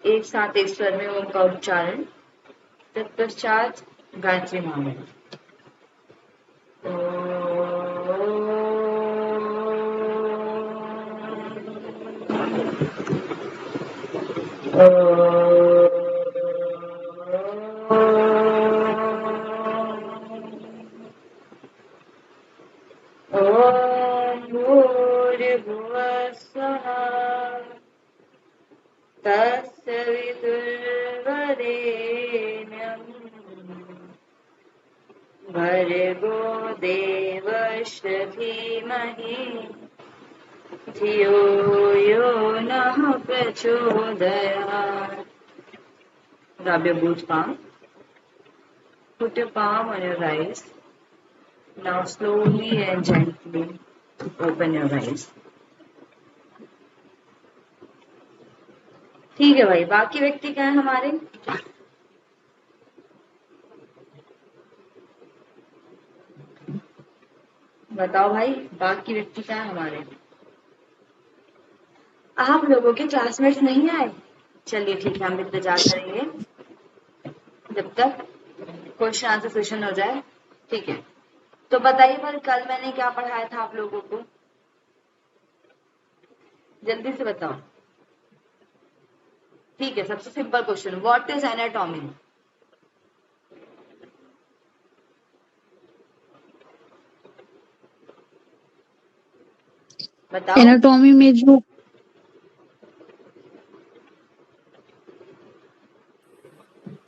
एक साथ एक स्वर में ओम का उच्चारण, तत्पश्चात गायत्री मंत्र। ॐ भूर्भुवः स्वः तत्सवितुर्वरेण्यं भर्गो देवस्य धीमहि धियो यो नः प्रचोदयात्। Rub your both palm. Put your palm on your eyes. Now slowly and gently open your eyes. ठीक है भाई, बाकी व्यक्ति क्या है हमारे? बताओ भाई, बाकी व्यक्ति क्या है हमारे? आप लोगों के क्लासमेट्स नहीं आए? चलिए ठीक है, हम इंतजार करेंगे जब तक क्वेश्चन आंसर सेशन हो जाए। ठीक है, तो बताइए पर कल मैंने क्या पढ़ाया था आप लोगों को? जल्दी से बताओ। ठीक है, सबसे simple question, what is anatomy? बताओ। एनाटॉमी में जो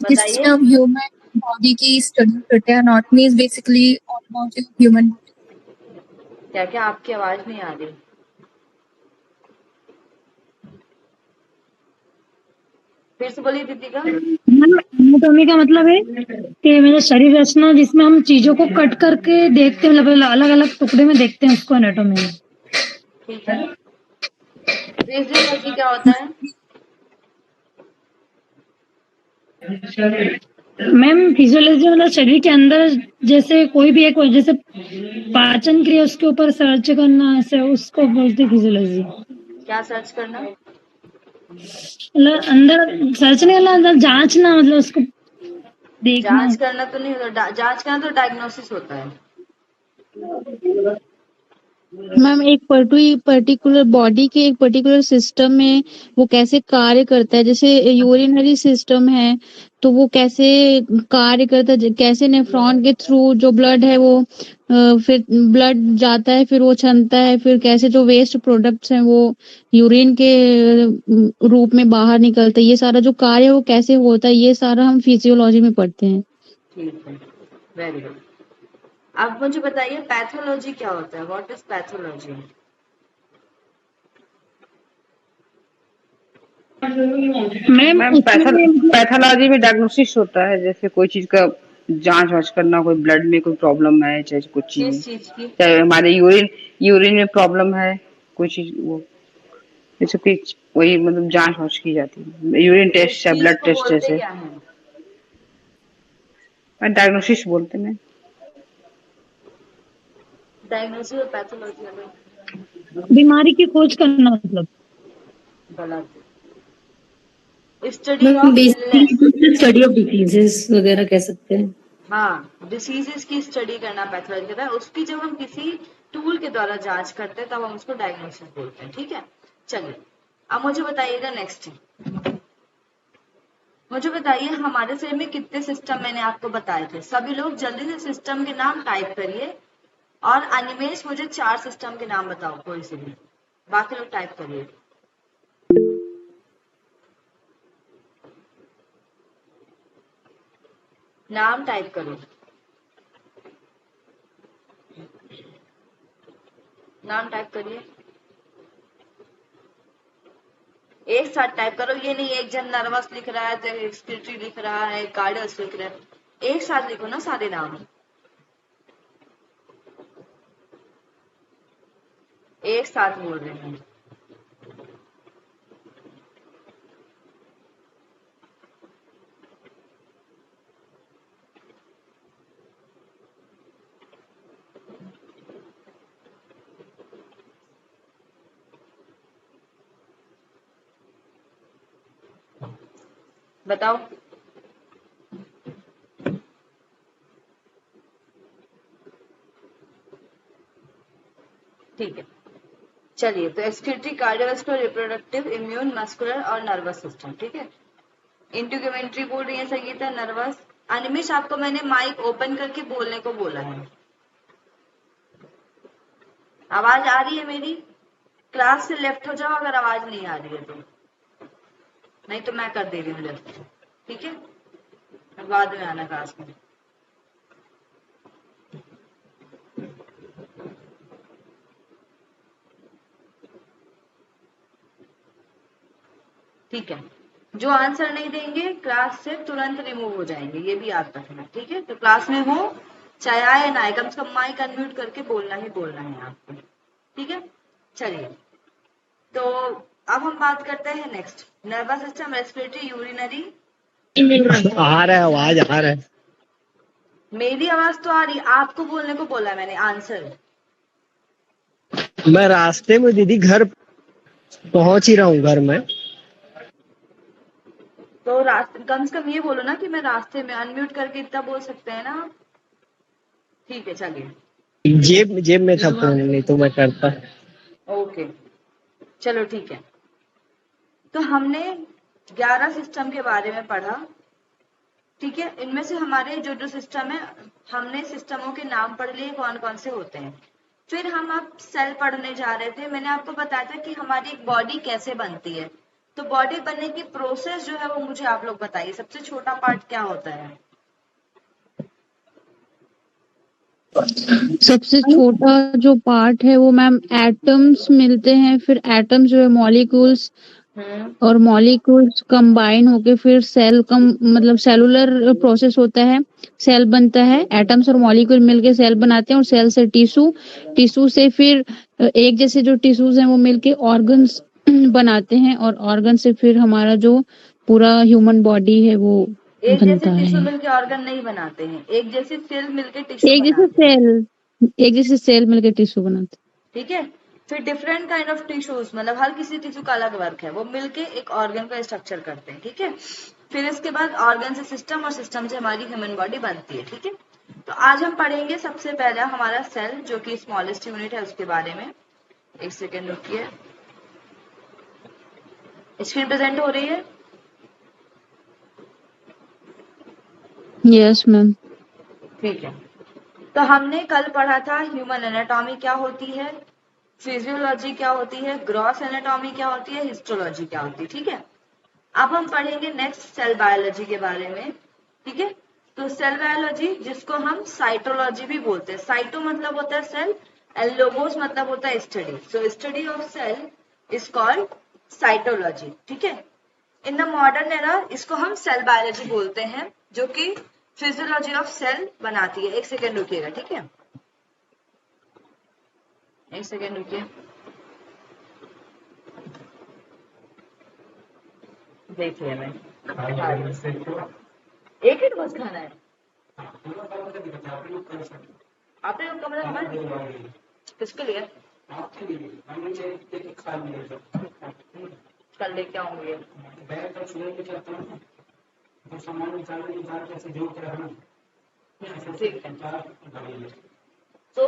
बताइए। हिस्ट्री ऑफ ह्यूमन बॉडी की स्टडी करते हैं। Anatomy is basically all about human. क्या क्या आपकी आवाज नहीं आ रही? फिर से बोलिए दीपिका। एनाटॉमी का मतलब है कि मेरा शरीर रचना जिसमें हम चीजों को कट करके देखते हैं, मतलब अलग अलग टुकड़े में देखते हैं, उसको एनाटॉमी है। ठीक है, फिजियोलॉजी क्या होता है? मैम फिजियोलॉजी मतलब शरीर के अंदर जैसे कोई भी एक जैसे पाचन क्रिया उसके ऊपर सर्च करना, ऐसे उसको बोलते फिजियोलॉजी। क्या सर्च करना? मतलब अंदर सर्च नहीं करना, अंदर जांचना, मतलब उसको देखना। जांच करना तो नहीं होता, जांच करना तो डायग्नोसिस होता है। मैम एक पर्टिकुलर बॉडी के एक पर्टिकुलर सिस्टम में वो कैसे कार्य करता है, जैसे यूरिनरी सिस्टम है तो वो कैसे कार्य करता है, कैसे नेफ्रॉन के थ्रू जो ब्लड है वो फिर ब्लड जाता है, फिर वो छनता है, फिर कैसे जो वेस्ट प्रोडक्ट्स हैं वो यूरिन के रूप में बाहर निकलते हैं, ये सारा जो कार्य है वो कैसे होता है, ये सारा हम फिजियोलॉजी में पढ़ते हैं। ठीक है, वेरी गुड। अब मुझे बताइए पैथोलॉजी क्या होता है? What is pathology? Ma'am pathology में डायग्नोसिस होता है, जैसे कोई चीज का जांच वाच करना, कोई ब्लड में कोई प्रॉब्लम है, चाहे कुछ चीज, किस चीज की? चाहे हमारे यूरिन में प्रॉब्लम है, कोई चीज वो जैसे कुछ वही मतलब जांच वाच की जाती है, यूरिन उस टेस्ट या चीज ब्लड को टेस्ट बोलते जैसे क्या है? डायग्नोसिस बोलते हैं। डायग्नोसिस और पैथोलॉजी अलग। बीमारी की खोज करना मतलब। गलत। Study of illness. Basically study of diseases वगैरह कह सकते हैं। हाँ, डिसीजेस की स्टडी करना पैथोलॉजी कहता है। उसकी जब हम किसी टूल के द्वारा जांच करते हैं तब हम उसको डायग्नोसिस बोलते हैं। ठीक है, चलिए अब मुझे बताइएगा नेक्स्ट। मुझे बताइए हमारे शरीर में कितने सिस्टम मैंने आपको बताए थे? सभी लोग जल्दी से सिस्टम के नाम टाइप करिए और अनिमेश मुझे 4 सिस्टम के नाम बताओ कोई से भी। बाकी लोग टाइप करिए। नाम टाइप करो, नाम टाइप करिए। एक साथ टाइप करो, ये नहीं एक जन नर्वस लिख रहा है, तो एक्सक्यूटिव लिख रहा है, कार्डियस लिख रहा है। एक साथ लिखो ना सारे नाम, एक साथ बोल रहे हैं। बताओ। ठीक है, चलिए। तो excretory, cardiovascular, reproductive, immune, muscular और नर्वस सिस्टम। ठीक है, इंट्यूगमेंट्री बोल रही है संगीता, नर्वस। अनिमेश, आपको मैंने माइक ओपन करके बोलने को बोला है। आवाज आ रही है मेरी? क्लास से लेफ्ट हो जाओ अगर आवाज नहीं आ रही है तो, नहीं तो मैं कर दे रही हूँ लेफ्ट। ठीक है, बाद में आना क्लास में। ठीक है, जो आंसर नहीं देंगे क्लास से तुरंत रिमूव हो जाएंगे, ये भी याद रखना। ठीक है, तो क्लास में हो चाहे आए ना आए, कम से कम माइक अनम्यूट करके बोलना ही बोलना है आपको। ठीक है, चलिए। तो अब हम बात करते हैं next, nervous system, respiratory, urinary. आ रहा है, आवाज आ रहा है। मेरी आवाज तो आ रही, आपको बोलने को बोला मैंने आंसर। मैं रास्ते में दीदी घर पहुंच ही रहा हूँ घर में। तो रास्ते कम से कम ये बोलो ना कि मैं रास्ते में, अनम्यूट करके इतना बोल सकते हैं ना। ठीक है, चलिए। जेब में था फोन, नहीं तो मैं करता। ओके, चलो ठीक है। तो हमने 11 सिस्टम के बारे में पढ़ा। ठीक है, इनमें से हमारे जो जो सिस्टम है, हमने सिस्टमों के नाम पढ़ लिए कौन कौन से होते हैं। फिर हम अब सेल पढ़ने जा रहे थे। मैंने आपको बताया था कि हमारी एक बॉडी कैसे बनती है। तो बॉडी बनने की प्रोसेस जो है वो मुझे आप लोग बताइए, सबसे छोटा पार्ट क्या होता है? सबसे छोटा जो पार्ट है वो मैम एटम्स मिलते हैं, फिर एटम्स जो है मॉलिक्यूल्स, और मॉलिक्यूल्स कंबाइन होके फिर सेल मतलब सेलुलर प्रोसेस होता है, सेल बनता है। एटम्स और मॉलिक्यूल मिलके सेल बनाते हैं, और सेल से टिश्यू, टिश्यू से फिर एक जैसे जो टिश्यूज हैं वो मिलके ऑर्गन्स बनाते हैं, और ऑर्गन से फिर हमारा जो पूरा ह्यूमन बॉडी है वो एक जैसे बनता टिश्यू है। मिलके ऑर्गन नहीं बनाते हैं, एक जैसी सेल मिलके टिश्यू एक जैसे बनाते हैं। सेल, एक जैसे सेल मिलके टिश्यू बनाते हैं। ठीक है, फिर डिफरेंट काइंड ऑफ टिश्यूज, मतलब हर किसी टिश्यू का अलग वर्क है, वो मिलके एक ऑर्गन का स्ट्रक्चर करते हैं। ठीक है, फिर इसके बाद ऑर्गन से सिस्टम, और सिस्टम से हमारी ह्यूमन बॉडी बनती है। ठीक है, तो आज हम पढ़ेंगे सबसे पहला हमारा सेल, जो कि स्मॉलेस्ट यूनिट है, उसके बारे में। एक सेकेंड रुकिए, स्क्रीन प्रेजेंट हो रही है? Yes ma'am. ठीक है, तो हमने कल पढ़ा था ह्यूमन एनाटॉमी क्या होती है, फिजियोलॉजी क्या होती है, ग्रॉस एनाटॉमी क्या होती है, हिस्टोलॉजी क्या होती है। ठीक है, अब हम पढ़ेंगे नेक्स्ट सेल बायोलॉजी के बारे में। ठीक है, तो सेल बायोलॉजी, जिसको हम साइटोलॉजी भी बोलते हैं। साइटो मतलब होता है सेल, एंड लोगोस मतलब होता है study. So study of cell is called cytology. ठीक है, इन द मॉडर्न एरा इसको हम सेल बायोलॉजी बोलते हैं, जो कि फिजियोलॉजी ऑफ सेल बनाती है। एक सेकेंड रुकिएगा। ठीक है, एक सेकेंड रुकिए, देख लिया मैं। एक ही डोज खाना है आपने लोग कमरा में? किसके लिए? कल लेके आऊंगी। ठीक है, तो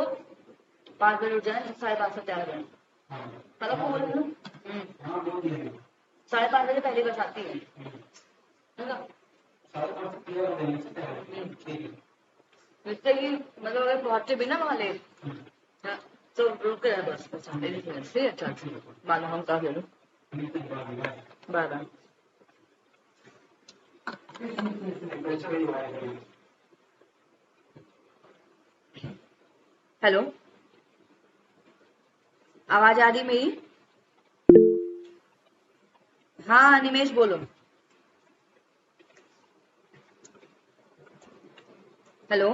5 बजे उठ जाए, 5:30 से तैयार रहें। मतलब को बोल दो 5:30 बजे पहली बस आती है ना? जिससे कि मतलब अगर पहुंचे भी ना वहां ले, तो रुक गया बस 20 मिनट से। अच्छा, मानो हम कहा ले लो 12। हेलो, आवाज आ रही मेरी? हाँ निमेश बोलो। हेलो,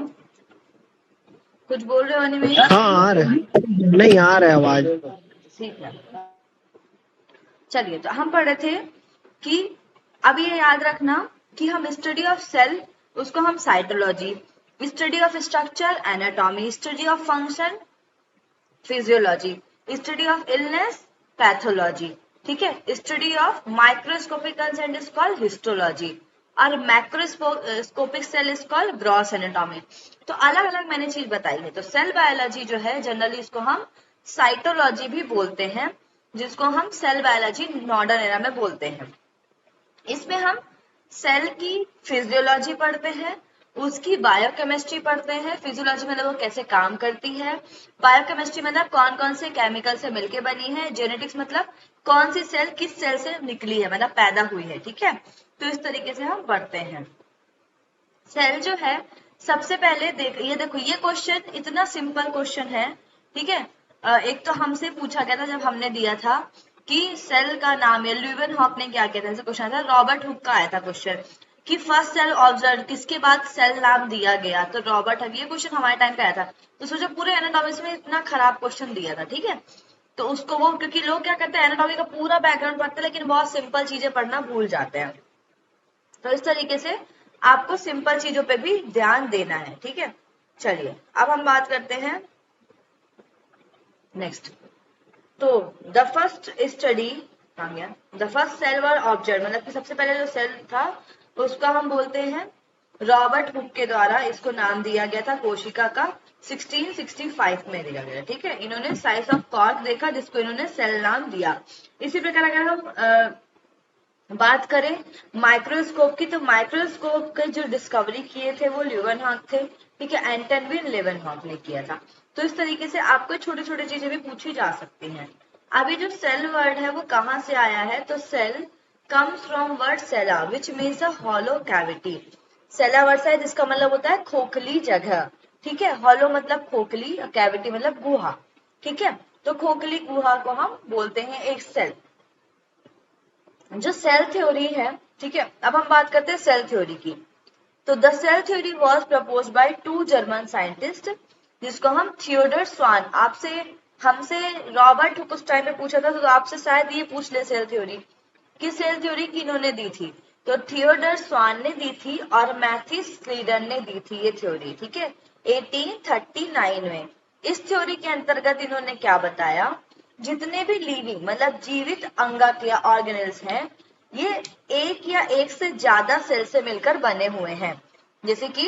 कुछ बोल रहे हो निमेश? हाँ आ रहा है, नहीं आ रहा है आवाज। ठीक है, चलिए। तो हम पढ़ रहे थे कि अब ये याद रखना कि हम स्टडी ऑफ सेल, उसको हम cytology, study of structure anatomy, study of function physiology, study of illness pathology. ठीक है, study of microscopic consent is called histology, और macroscopic cell is called gross anatomy. तो अलग अलग मैंने चीज बताई है। तो सेल बायोलॉजी जो है जनरली इसको हम साइटोलॉजी भी बोलते हैं, जिसको हम सेल बायोलॉजी मॉडर्न एरा में बोलते हैं। इसमें हम सेल की फिजियोलॉजी पढ़ते हैं, उसकी बायोकेमिस्ट्री पढ़ते हैं। फिजियोलॉजी मतलब वो कैसे काम करती है, बायोकेमिस्ट्री मतलब कौन कौन से केमिकल से मिलके बनी है, जेनेटिक्स मतलब कौन सी सेल किस सेल से निकली है, मतलब पैदा हुई है, ठीक है। तो इस तरीके से हम पढ़ते हैं। सेल जो है सबसे पहले ये देखो, ये क्वेश्चन इतना सिंपल क्वेश्चन है, ठीक है। एक तो हमसे पूछा गया था जब हमने दिया था कि सेल का नाम है, ल्यूवेनहॉक ने क्या किया था, ऐसा क्वेश्चन था, रॉबर्ट हुक का आया था क्वेश्चन कि फर्स्ट सेल ऑब्जर्व किसके बाद सेल नाम दिया गया, तो रॉबर्ट हक। ये क्वेश्चन हमारे टाइम पे आया था। तो सोचो पूरे एनाटॉमी में इतना खराब क्वेश्चन दिया था, ठीक है। तो उसको वो, क्योंकि लोग क्या करते हैं एनाटॉमी का पूरा बैकग्राउंड पढ़ते हैं लेकिन बहुत सिंपल चीजें पढ़ना भूल जाते हैं। तो इस तरीके से आपको सिंपल चीजों पे भी ध्यान देना है, ठीक है। चलिए अब हम बात करते हैं नेक्स्ट। तो the first study the first cell were observe, मतलब कि सबसे पहले जो सेल था उसका हम बोलते हैं रॉबर्ट हुक के द्वारा इसको नाम दिया गया था कोशिका का, 1665 में दिया गया, ठीक है। इन्होंने साइज ऑफ कॉर्क देखा जिसको इन्होंने सेल नाम दिया। इसी प्रकार अगर हम बात करें माइक्रोस्कोप की, तो माइक्रोस्कोप के जो डिस्कवरी किए थे वो ल्यूवेनहॉक थे, ठीक है, एंटन ल्यूवेनहॉक ने किया था। तो इस तरीके से आपको छोटी छोटी चीजें भी पूछी जा सकती हैं। अभी जो सेल वर्ड है वो कहाँ से आया है, तो cell comes from word cella which means a hollow cavity. Cella word है जिसका मतलब होता है खोखली जगह, ठीक है। हॉलो मतलब खोखली, कैविटी मतलब गुहा, ठीक है। तो खोखली गुहा को हम बोलते हैं एक सेल। जो सेल थ्योरी है, ठीक है, अब हम बात करते हैं सेल थ्योरी की। तो the cell theory was proposed by 2 German scientist, जिसको हम थियोडर स्वान, आपसे हमसे रॉबर्ट हुक उस टाइम पे पूछा था तो आपसे शायद ये पूछ ले सेल थ्योरी कि सेल थ्योरी किन्होंने दी थी, तो थियोडर स्वान ने दी थी और मैथिस स्लीडन ने दी थी ये थ्योरी, ठीक है, 1839 में। इस थ्योरी के अंतर्गत इन्होंने क्या बताया, जितने भी लिविंग मतलब जीवित अंगक या ऑर्गेनल्स हैं ये एक या एक से ज्यादा सेल से मिलकर बने हुए हैं। जैसे कि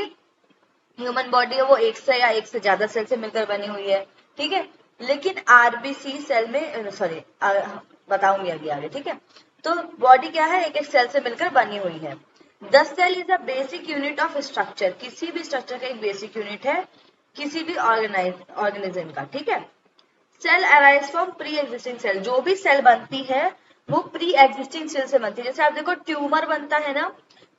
ह्यूमन बॉडी है वो एक से या एक से ज्यादा सेल से मिलकर बनी हुई है, ठीक है। लेकिन आरबीसी सेल में बताऊंगी अभी आगे, ठीक है। तो बॉडी क्या है, एक एक सेल से मिलकर बनी हुई है। The cell is a basic unit of structure, किसी भी स्ट्रक्चर का एक बेसिक यूनिट है किसी भी ऑर्गेनिज्म का, ठीक है। Cell arise from pre existing cell, जो भी सेल बनती है वो प्री एग्जिस्टिंग सेल से बनती है। जैसे आप देखो ट्यूमर बनता है ना,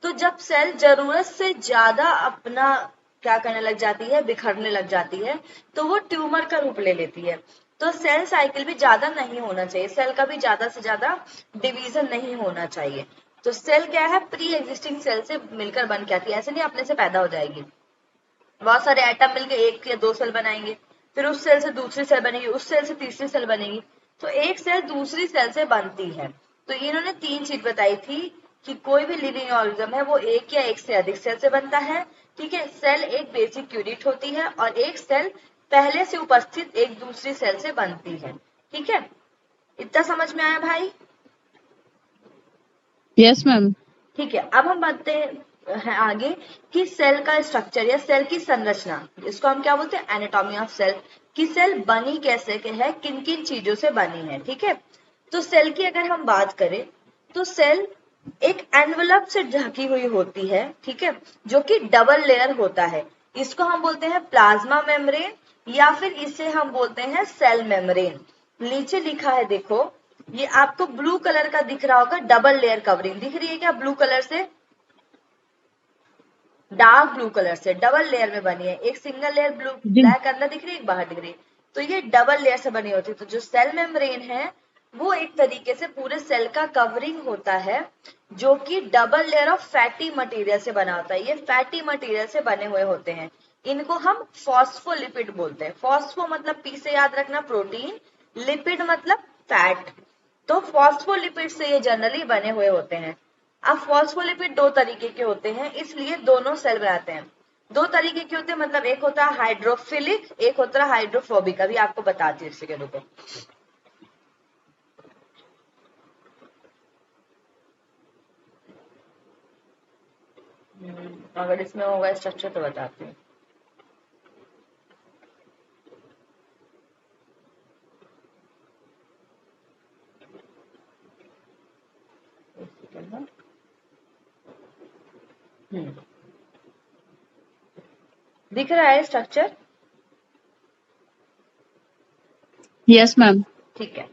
तो जब सेल जरूरत से ज्यादा अपना क्या करने लग जाती है, बिखरने लग जाती है, तो वो ट्यूमर का रूप ले लेती है। तो सेल साइकिल भी ज्यादा नहीं होना चाहिए, सेल का भी ज्यादा से ज्यादा डिवीजन नहीं होना चाहिए। तो सेल क्या है, प्री एग्जिस्टिंग सेल से मिलकर बन के आती है, ऐसे नहीं अपने से पैदा हो जाएगी। बहुत सारे एटम मिलकर एक या दो सेल बनाएंगे, फिर उस सेल से दूसरी सेल बनेगी, उस सेल से तीसरी सेल बनेगी, तो एक सेल दूसरी सेल से बनती है। तो इन्होंने 3 चीज बताई थी कि कोई भी लिविंग ऑर्गेनिज्म है वो एक या एक से अधिक सेल से बनता है, ठीक है। सेल एक बेसिक यूनिट होती है और एक सेल पहले से उपस्थित एक दूसरी सेल से बनती है, ठीक है। इतना समझ में आया भाई? Yes ma'am. ठीक है, अब हम बढ़ते हैं आगे कि सेल का स्ट्रक्चर या सेल की संरचना, इसको हम क्या बोलते हैं, एनाटॉमी ऑफ सेल, कि सेल बनी कैसे के है, किन किन चीजों से बनी है, ठीक है। तो सेल की अगर हम बात करें तो सेल एक एनवलप से ढकी हुई होती है, ठीक है, जो कि डबल लेयर होता है। इसको हम बोलते हैं प्लाज्मा मेम्ब्रेन या फिर इसे हम बोलते हैं सेल मेम्ब्रेन। नीचे लिखा है देखो, ये आपको ब्लू कलर का दिख रहा होगा, डबल लेयर कवरिंग दिख रही है क्या, ब्लू कलर से, डार्क ब्लू कलर से डबल लेयर में बनी है। एक सिंगल लेयर ब्लू जी। ब्लैक अंदर दिख रही है, एक बाहर दिख रही है, तो ये डबल लेयर से बनी होती है। तो जो सेल मेम्ब्रेन है वो एक तरीके से पूरे सेल का कवरिंग होता है, जो कि double layer of fatty material से बना होता है। ये फैटी मटेरियल से बने हुए होते हैं, इनको हम फॉस्फोलिपिड बोलते हैं। फॉस्फो मतलब पी से याद रखना प्रोटीन, लिपिड मतलब फैट, तो फॉस्फोलिपिड से ये जनरली बने हुए होते हैं। अब फॉस्फोलिपिड 2 तरीके के होते हैं, इसलिए दोनों सेल बनाते हैं। 2 तरीके के होते हैं, मतलब एक होता है हाइड्रोफिलिक, एक होता है हाइड्रोफोबिक। अभी आपको बताती हूँ इसके रुको। अगर इसमें होगा स्ट्रक्चर तो बताती हूँ। दिख रहा है स्ट्रक्चर? Yes ma'am. ठीक है,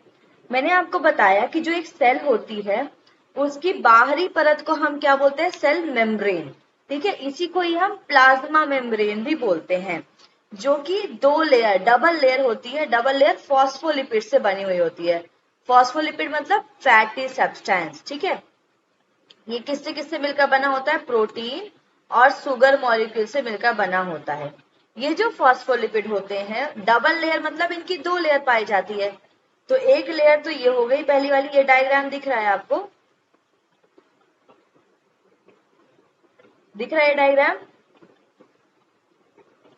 मैंने आपको बताया कि जो एक सेल होती है उसकी बाहरी परत को हम क्या बोलते हैं? Cell membrane. ठीक है, इसी को ही हम प्लाज्मा मेम्ब्रेन भी बोलते हैं, जो कि 2 लेयर, डबल लेयर होती है। डबल लेयर फॉस्फोलिपिड से बनी हुई होती है। फॉस्फोलिपिड मतलब फैटी सब्सटेंस। ठीक है, ये किससे किससे मिलकर बना होता है? प्रोटीन और शुगर मॉलिक्यूल से मिलकर बना होता है। ये जो फॉस्फोलिपिड होते हैं, डबल लेयर मतलब इनकी 2 लेयर पाई जाती है। तो एक लेयर तो ये हो गई पहली वाली, ये डायग्राम दिख रहा है आपको? दिख रहा है डायग्राम?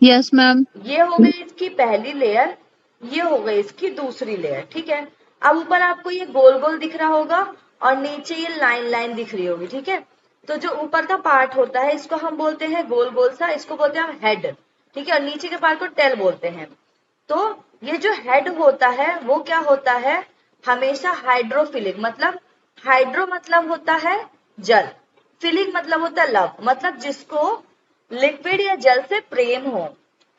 Yes ma'am. ये हो गई इसकी पहली लेयर, ये हो गई इसकी दूसरी लेयर। ठीक है, अब ऊपर आपको ये गोल गोल दिख रहा होगा और नीचे ये लाइन लाइन दिख रही होगी। ठीक है, तो जो ऊपर का पार्ट होता है इसको हम बोलते हैं गोल गोल सा, इसको बोलते हैं हम हेड। ठीक है, और नीचे के पार्ट को टेल बोलते हैं। तो ये जो हेड होता है वो क्या होता है? हमेशा हाइड्रोफिलिक, मतलब हाइड्रो मतलब होता है जल, फिलिक मतलब होता है लव, मतलब जिसको लिक्विड या जल से प्रेम हो।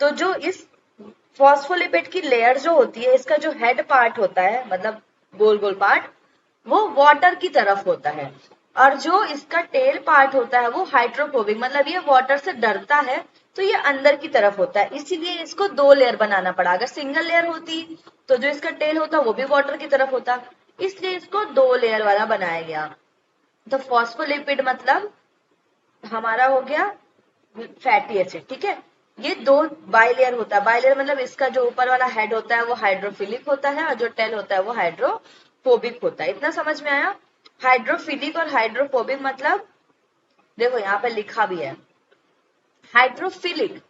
तो जो इस फॉस्फोलिपिड की लेयर जो होती है, इसका जो हेड पार्ट होता है मतलब गोल गोल पार्ट, वो वाटर की तरफ होता है, और जो इसका टेल पार्ट होता है वो हाइड्रोफोबिक, मतलब ये वाटर से डरता है, तो ये अंदर की तरफ होता है। इसीलिए इसको 2 लेयर बनाना पड़ा। अगर सिंगल लेयर होती तो जो इसका टेल होता वो भी वाटर की तरफ होता, इसलिए इसको 2 लेयर वाला बनाया गया। तो फॉस्फोलिपिड मतलब हमारा हो गया फैटी एसिड। ठीक है, ये 2 बाइलेयर होता है। बाइलेयर मतलब इसका जो ऊपर वाला हेड होता है वो हाइड्रोफिलिक होता है और जो टेल होता है वो हाइड्रोफोबिक होता है। इतना समझ में आया? हाइड्रोफिलिक और हाइड्रोफोबिक मतलब देखो यहाँ पे लिखा भी है। हाइड्रोफिलिक,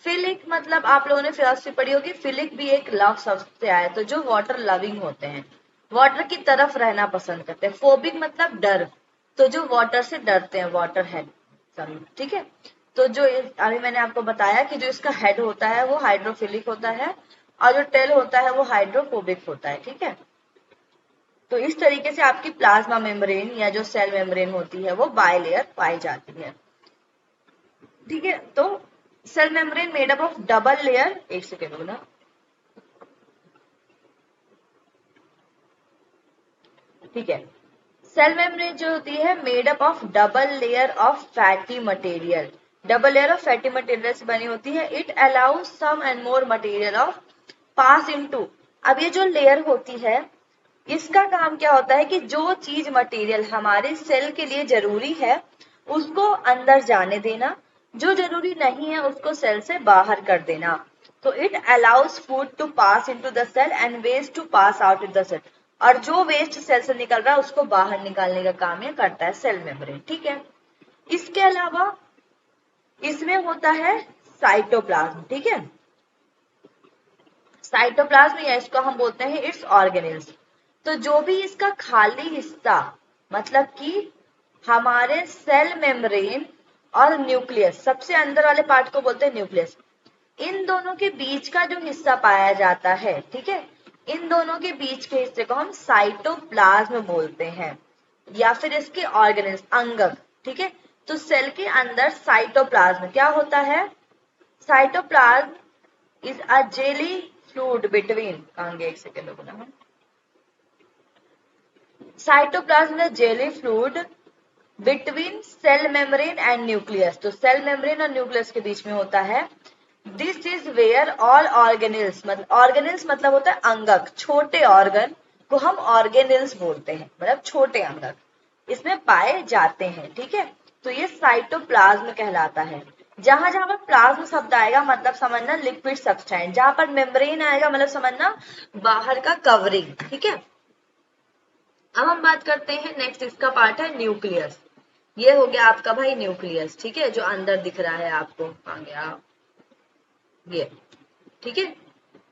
फिलिक मतलब आप लोगों ने फिलॉसफी पढ़ी होगी, फिलिक भी एक लव शब्द से आया, तो जो वाटर लविंग होते हैं, वाटर की तरफ रहना पसंद करते हैं। फोबिक मतलब डर, तो जो वाटर से डरते हैं, वाटर हेड। ठीक है, तो जो अभी मैंने आपको बताया कि जो इसका हेड होता है वो हाइड्रोफिलिक होता है और जो टेल होता है वो हाइड्रोफोबिक होता है। ठीक है, तो इस तरीके से आपकी प्लाज्मा मेम्ब्रेन या जो सेल मेम्ब्रेन होती है वो बाइलेयर पाई जाती है। ठीक है, तो cell membrane made up of double layer, एक सेकेंड रुकना। ठीक है, सेल मेम्ब्रेन जो होती है made up of double layer of fatty material, double layer of fatty material से बनी होती है। It allows some and more material of pass into. अब ये जो लेयर होती है इसका काम क्या होता है कि जो चीज मटेरियल हमारे सेल के लिए जरूरी है उसको अंदर जाने देना, जो जरूरी नहीं है उसको सेल से बाहर कर देना। तो it allows food to pass into the cell and waste to pass out the cell, और जो वेस्ट सेल से निकल रहा है उसको बाहर निकालने का काम ये करता है सेल मेम्ब्रेन। ठीक है, इसके अलावा इसमें होता है साइटोप्लाज्म। ठीक है, साइटोप्लाज्म या इसको हम बोलते हैं इट्स ऑर्गेनेल्स। तो जो भी इसका खाली हिस्सा, मतलब कि हमारे सेल मेम्ब्रेन और न्यूक्लियस, सबसे अंदर वाले पार्ट को बोलते हैं न्यूक्लियस, इन दोनों के बीच का जो हिस्सा पाया जाता है, ठीक है, इन दोनों के बीच के हिस्से को हम साइटोप्लाज्म बोलते हैं या फिर इसके ऑर्गेनेल्स, अंगक। ठीक है, तो सेल के अंदर साइटोप्लाज्म क्या होता है? Cytoplasm is a jelly fluid between, एक सेकेंड रुकना। Cytoplasm is jelly fluid between cell membrane and nucleus, तो सेल मेम्ब्रेन और न्यूक्लियस के बीच में होता है। This is where all organelles, मतलब ऑर्गेनेल्स मतलब होता है अंगक, छोटे ऑर्गन को हम ऑर्गेनेल्स बोलते हैं, मतलब छोटे अंगक इसमें पाए जाते हैं। ठीक है, तो ये साइटोप्लाज्म कहलाता है। जहां जहां पर प्लाज्म शब्द आएगा मतलब समझना लिक्विड सब्सटेंस, जहां पर मेम्ब्रेन आएगा मतलब समझना बाहर का कवरिंग। ठीक है, अब हम बात करते हैं नेक्स्ट, इसका पार्ट है न्यूक्लियस। ये हो गया आपका भाई न्यूक्लियस। ठीक है, जो अंदर दिख रहा है आपको, आ गया ये। ठीक है,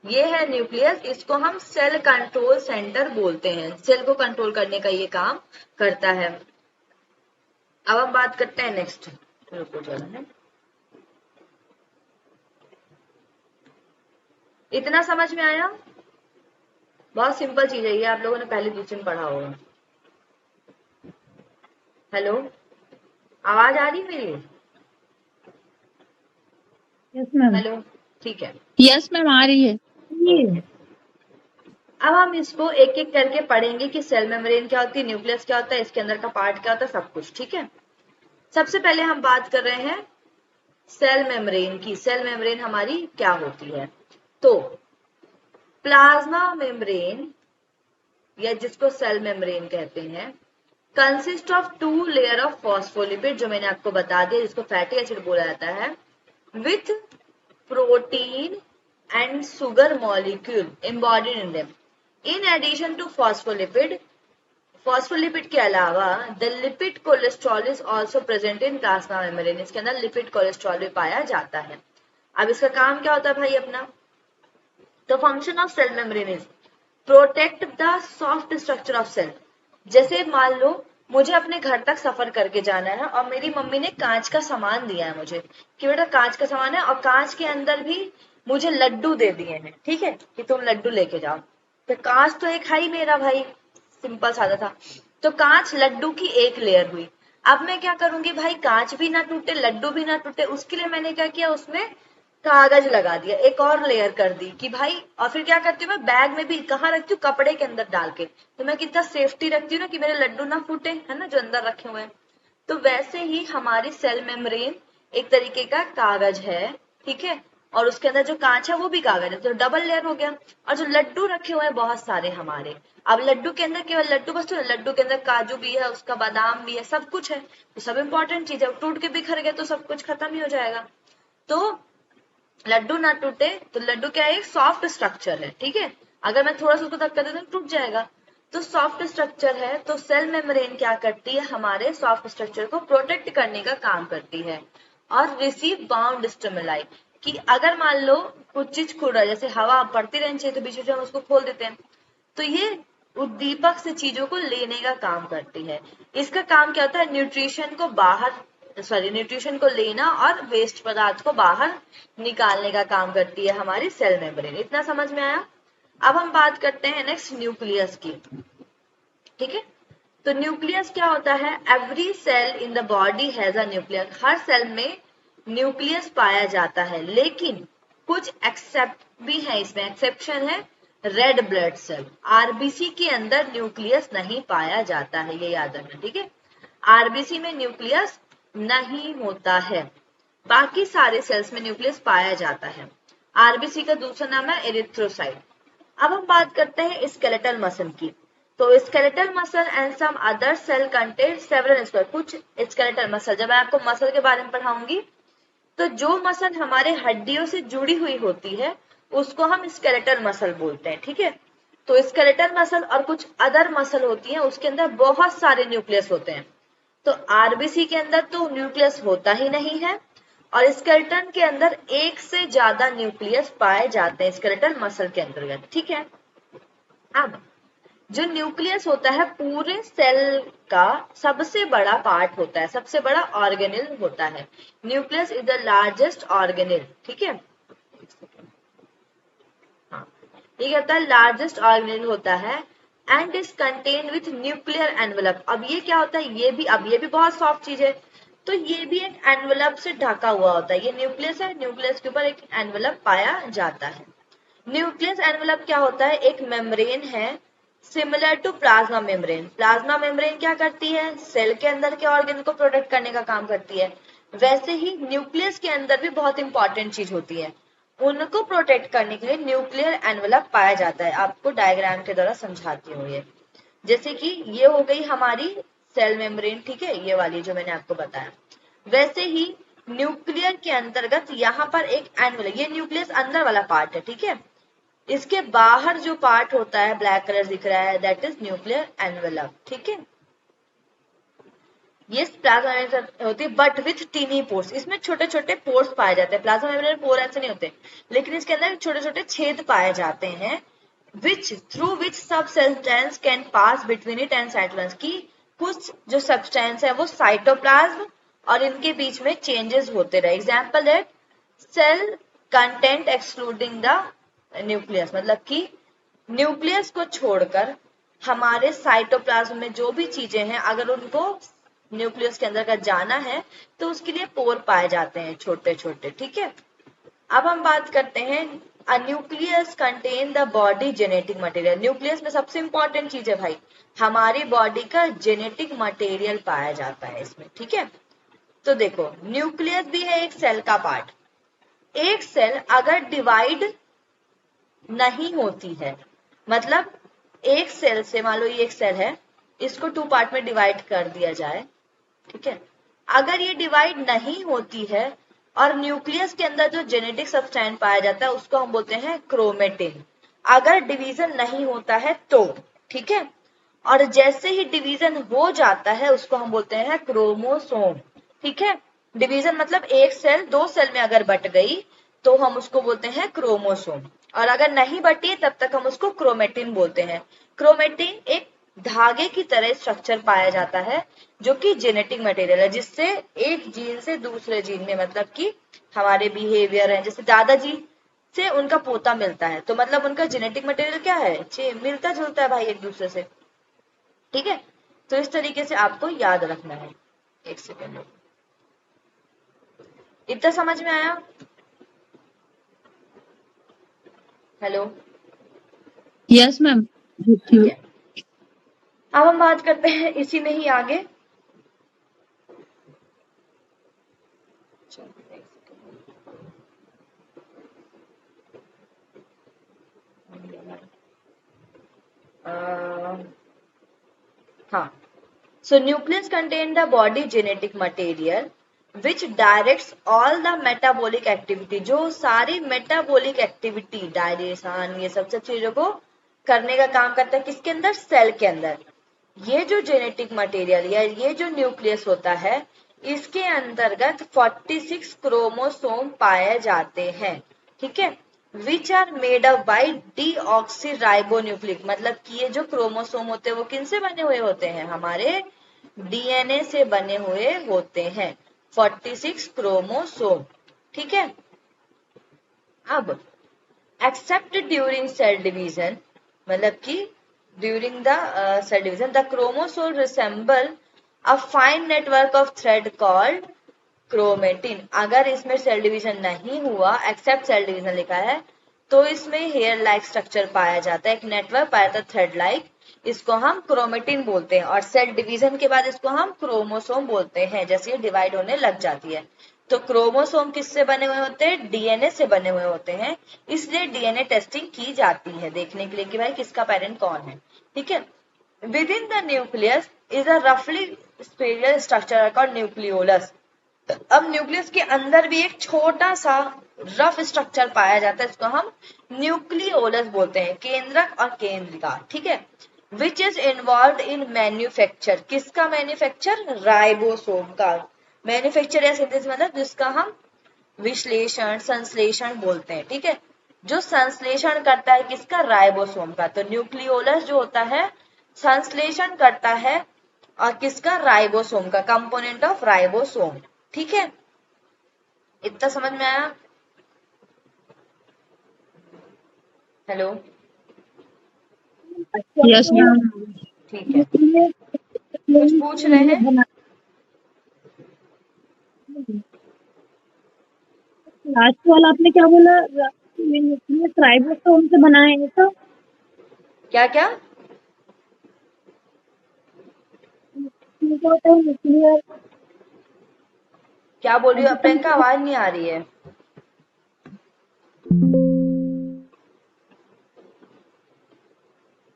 ये है न्यूक्लियस, इसको हम सेल कंट्रोल सेंटर बोलते हैं, सेल को कंट्रोल करने का ये काम करता है। अब हम बात करते हैं नेक्स्ट, रुको जरा है, इतना समझ में आया? बहुत सिंपल चीज है ये, आप लोगों ने पहले दूसरे में पढ़ा होगा। हेलो, आवाज आ रही है मेरी? Yes ma'am. हेलो, ठीक है। यस मैम, आ रही है। अब हम इसको एक एक करके पढ़ेंगे कि सेल मेम्ब्रेन क्या होती है, न्यूक्लियस क्या होता है, इसके अंदर का पार्ट क्या होता है, सब कुछ। ठीक है, सबसे पहले हम बात कर रहे हैं सेल मेम्ब्रेन की। सेल मेम्ब्रेन हमारी क्या होती है? तो प्लाज्मा मेम्ब्रेन, या जिसको सेल मेम्ब्रेन कहते हैं, consist of 2 layer of phospholipid, जो मैंने आपको बता दिया, जिसको फैटी एसिड बोला जाता है, with protein and sugar molecule embodied in them. In addition to phospholipid, phospholipid के अलावा the lipid cholesterol is also present in plasma membrane. इसके अंदर लिपिड कोलेस्ट्रॉल भी पाया जाता है। अब इसका काम क्या होता है भाई अपना? तो function of cell membrane is protect the soft structure of cell. जैसे मान लो मुझे अपने घर तक सफर करके जाना है और मेरी मम्मी ने कांच का सामान दिया है मुझे कि बेटा कांच का सामान है, और कांच के अंदर भी मुझे लड्डू दे दिए हैं, ठीक है, कि तुम लड्डू लेके जाओ। तो कांच तो एक है ही मेरा भाई, सिंपल सादा था। तो कांच लड्डू की एक लेयर हुई। अब मैं क्या करूंगी भाई, कांच भी ना टूटे लड्डू भी ना टूटे, उसके लिए मैंने क्या किया, उसमें कागज लगा दिया, एक और लेयर कर दी कि भाई। और फिर क्या करती हूँ मैं, बैग में भी कहाँ रखती हूँ, कपड़े के अंदर डाल के। तो मैं कितना सेफ्टी रखती हूँ ना कि मेरे लड्डू ना फूटे, है ना, जो अंदर रखे हुए हैं। तो वैसे ही हमारी सेल मेम्ब्रेन एक तरीके का कागज है, ठीक है, और उसके अंदर जो कांच है वो भी कागज है, तो डबल लेयर हो गया। और जो लड्डू रखे हुए हैं बहुत सारे हमारे, अब लड्डू के अंदर केवल लड्डू बस, तो लड्डू के अंदर काजू भी है, उसका बादाम भी है, सब कुछ है, तो सब इंपॉर्टेंट चीज है। टूट के बिखर गए तो सब कुछ खत्म ही हो जाएगा। तो लड्डू ना टूटे, तो लड्डू क्या है, एक सॉफ्ट स्ट्रक्चर है, ठीक है, अगर मैं थोड़ा सा उसको धक्का देता हूँ टूट जाएगा। तो सॉफ्ट स्ट्रक्चर है, तो सेल मेम्ब्रेन क्या करती है, हमारे सॉफ्ट स्ट्रक्चर को प्रोटेक्ट करने का काम करती है। और रिसीव बाउंड स्टिमुलाई, कि अगर मान लो कुछ चीज खुल रहा है, जैसे हवा पड़ती रहनी चाहिए तो बीच बीच में हम उसको खोल देते हैं, तो ये उद्दीपक से चीजों को लेने का काम करती है। इसका काम क्या होता है, न्यूट्रिशन को लेना और वेस्ट पदार्थ को बाहर निकालने का काम करती है हमारी सेल मेम्ब्रेन। इतना समझ में आया? अब हम बात करते हैं नेक्स्ट न्यूक्लियस की, ठीक है। तो न्यूक्लियस क्या होता है? Every cell in the body has a nucleus. हर सेल में न्यूक्लियस पाया जाता है, लेकिन कुछ एक्सेप्ट भी है, इसमें एक्सेप्शन है, रेड ब्लड सेल। आरबीसी के अंदर न्यूक्लियस नहीं पाया जाता है, ये याद रखना, ठीक है। आरबीसी में न्यूक्लियस नहीं होता है, बाकी सारे सेल्स में न्यूक्लियस पाया जाता है। आरबीसी का दूसरा नाम है एरिथ्रोसाइट। अब हम बात करते हैं स्केलेटल मसल की। तो skeletal muscle and some other cell contain several square. कुछ स्केलेटल मसल, जब मैं आपको मसल के बारे में पढ़ाऊंगी, तो जो मसल हमारे हड्डियों से जुड़ी हुई होती है उसको हम स्केलेटल मसल बोलते हैं, ठीक है। तो स्केलेटल मसल और कुछ अदर मसल होती है, उसके अंदर बहुत सारे न्यूक्लियस होते हैं। तो आरबीसी के अंदर तो न्यूक्लियस होता ही नहीं है, और स्केलेटन के अंदर एक से ज्यादा न्यूक्लियस पाए जाते हैं स्केलेटल मसल के अंतर्गत, ठीक है। अब जो न्यूक्लियस होता है पूरे सेल का सबसे बड़ा पार्ट होता है, सबसे बड़ा ऑर्गेनेल होता है। Nucleus is the largest organelle, ठीक है। हाँ, ये क्या होता है, लार्जेस्ट ऑर्गेनेल होता है and is contain with nuclear envelope. अब ये क्या होता है, ये भी बहुत सॉफ्ट चीज है, तो ये भी एक एनवेलप से ढका हुआ होता है। ये न्यूक्लियस है, न्यूक्लियस के ऊपर एक एनवेलप पाया जाता है। न्यूक्लियस एनवेलप क्या होता है, एक मेम्ब्रेन है similar to plasma membrane. Plasma membrane क्या करती है, सेल के अंदर के ऑर्गन को प्रोटेक्ट करने का काम करती है। वैसे ही न्यूक्लियस के अंदर भी बहुत इंपॉर्टेंट चीज होती है, उनको प्रोटेक्ट करने के लिए न्यूक्लियर एनवेलप पाया जाता है। आपको डायग्राम के द्वारा समझाती हूँ ये। जैसे कि ये हो गई हमारी सेल मेम्ब्रेन, ठीक है, ये वाली जो मैंने आपको बताया। वैसे ही न्यूक्लियर के अंतर्गत यहाँ पर एक एनवेलप, ये न्यूक्लियस अंदर वाला पार्ट है, ठीक है। इसके बाहर जो पार्ट होता है ब्लैक कलर दिख रहा है, दैट इज न्यूक्लियर एनवेलप, ठीक है। ये प्लाज्मा मेम्ब्रेन होती है बट विथ टीनी पोर्स। इसमें छोटे छोटे पोर्स पाए जाते हैं। प्लाज्मा मेम्ब्रेन पोर ऐसे नहीं होते, लेकिन इसके अंदर छोटे छोटे छेद पाए जाते हैं, विच थ्रू विच सब substance can pass between it and cytoplasm. की कुछ जो सब्सटेंस है वो साइटोप्लाज्म और इनके बीच में चेंजेस होते रहे। एग्जाम्पल है cell content excluding the nucleus, मतलब कि न्यूक्लियस को छोड़कर हमारे साइटोप्लाज्म में जो भी चीजें हैं अगर उनको न्यूक्लियस के अंदर का जाना है तो उसके लिए पोर पाए जाते हैं छोटे छोटे। ठीक है, अब हम बात करते हैं a nucleus contain the body genetic material. Nucleus में सबसे इंपॉर्टेंट चीज है भाई, हमारी बॉडी का जेनेटिक मटेरियल पाया जाता है इसमें। ठीक है, तो देखो न्यूक्लियस भी है एक सेल का पार्ट। एक सेल अगर डिवाइड नहीं होती है, मतलब एक सेल से, मान लो ये एक सेल है, इसको 2 पार्ट में डिवाइड कर दिया जाए। ठीक है, अगर ये डिवाइड नहीं होती है और न्यूक्लियस के अंदर जो जेनेटिक सब्सटेंस पाया जाता है उसको हम बोलते हैं क्रोमेटिन। अगर डिवीजन नहीं होता है तो, ठीक है, और जैसे ही डिवीजन हो जाता है उसको हम बोलते हैं क्रोमोसोम। ठीक है, डिवीजन मतलब एक सेल 2 सेल में अगर बट गई तो हम उसको बोलते हैं क्रोमोसोम, और अगर नहीं बटी तब तक हम उसको क्रोमेटिन बोलते हैं। क्रोमेटिन एक धागे की तरह स्ट्रक्चर पाया जाता है जो कि जेनेटिक मटेरियल है, जिससे एक जीन से दूसरे जीन में, मतलब कि हमारे बिहेवियर है, जैसे दादाजी से उनका पोता मिलता है तो मतलब उनका जेनेटिक मटेरियल क्या है, मिलता जुलता है भाई एक दूसरे से। ठीक है, तो इस तरीके से आपको याद रखना है। एक सेकेंड, इतना समझ में आया? Hello, yes ma'am. ठीक है, अब हम बात करते हैं इसी में ही आगे। हाँ, so nucleus contain the body genetic material which directs all the metabolic activity। जो सारी metabolic activity, डायजेशन, ये सब चीजों को करने का काम करता है किसके अंदर, सेल के अंदर। ये जो जेनेटिक मटेरियल या ये जो न्यूक्लियस होता है इसके अंतर्गत 46 क्रोमोसोम पाए जाते हैं। ठीक है, which are made up by deoxyribonucleic, मतलब कि ये जो क्रोमोसोम होते हैं वो किनसे बने हुए होते हैं, हमारे डीएनए से बने हुए होते हैं 46 क्रोमोसोम। ठीक है, अब एक्सेप्ट ड्यूरिंग सेल डिवीजन, मतलब कि during the cell division the chromosome resemble a fine network of thread called chromatin. अगर इसमें सेल डिवीजन नहीं हुआ, एक्सेप्ट सेल डिवीजन लिखा है, तो इसमें हेयर लाइक स्ट्रक्चर पाया जाता है, एक नेटवर्क पाया जाता है थ्रेड लाइक, इसको हम क्रोमेटिन बोलते हैं। और सेल डिवीजन के बाद इसको हम क्रोमोसोम बोलते हैं, जैसे ये डिवाइड होने लग जाती है। तो क्रोमोसोम किससे बने हुए होते हैं, डीएनए से बने हुए होते हैं, इसलिए डीएनए टेस्टिंग की जाती है देखने के लिए कि भाई किसका पेरेंट कौन है। ठीक है, with in the nucleus is a रफली स्पेरिकल स्ट्रक्चर कॉल्ड न्यूक्लियोलस। अब न्यूक्लियस के अंदर भी एक छोटा सा रफ स्ट्रक्चर पाया जाता है, इसको हम न्यूक्लियोलस बोलते हैं, केंद्रक और केंद्रिका। ठीक है, which is involve in manufacture, किसका मैन्युफैक्चर, राइबोसोम का मैन्युफैक्चर या सिंथेसिस, मतलब जिसका हम विश्लेषण संश्लेषण बोलते हैं। ठीक है, जो संश्लेषण करता है किसका, राइबोसोम का। तो न्यूक्लियोलस जो होता है संश्लेषण करता है और किसका, राइबोसोम का, कंपोनेंट ऑफ राइबोसोम। ठीक है, इतना समझ में आया? Hello, yes ma'am. ठीक है, कुछ पूछ रहे हैं? लास्ट वाला आपने क्या बोला, राइबोसोम से बना है तो क्या क्या होता है न्यूक्लियर। क्या बोल रही हो प्रियंका, आवाज नहीं आ रही है।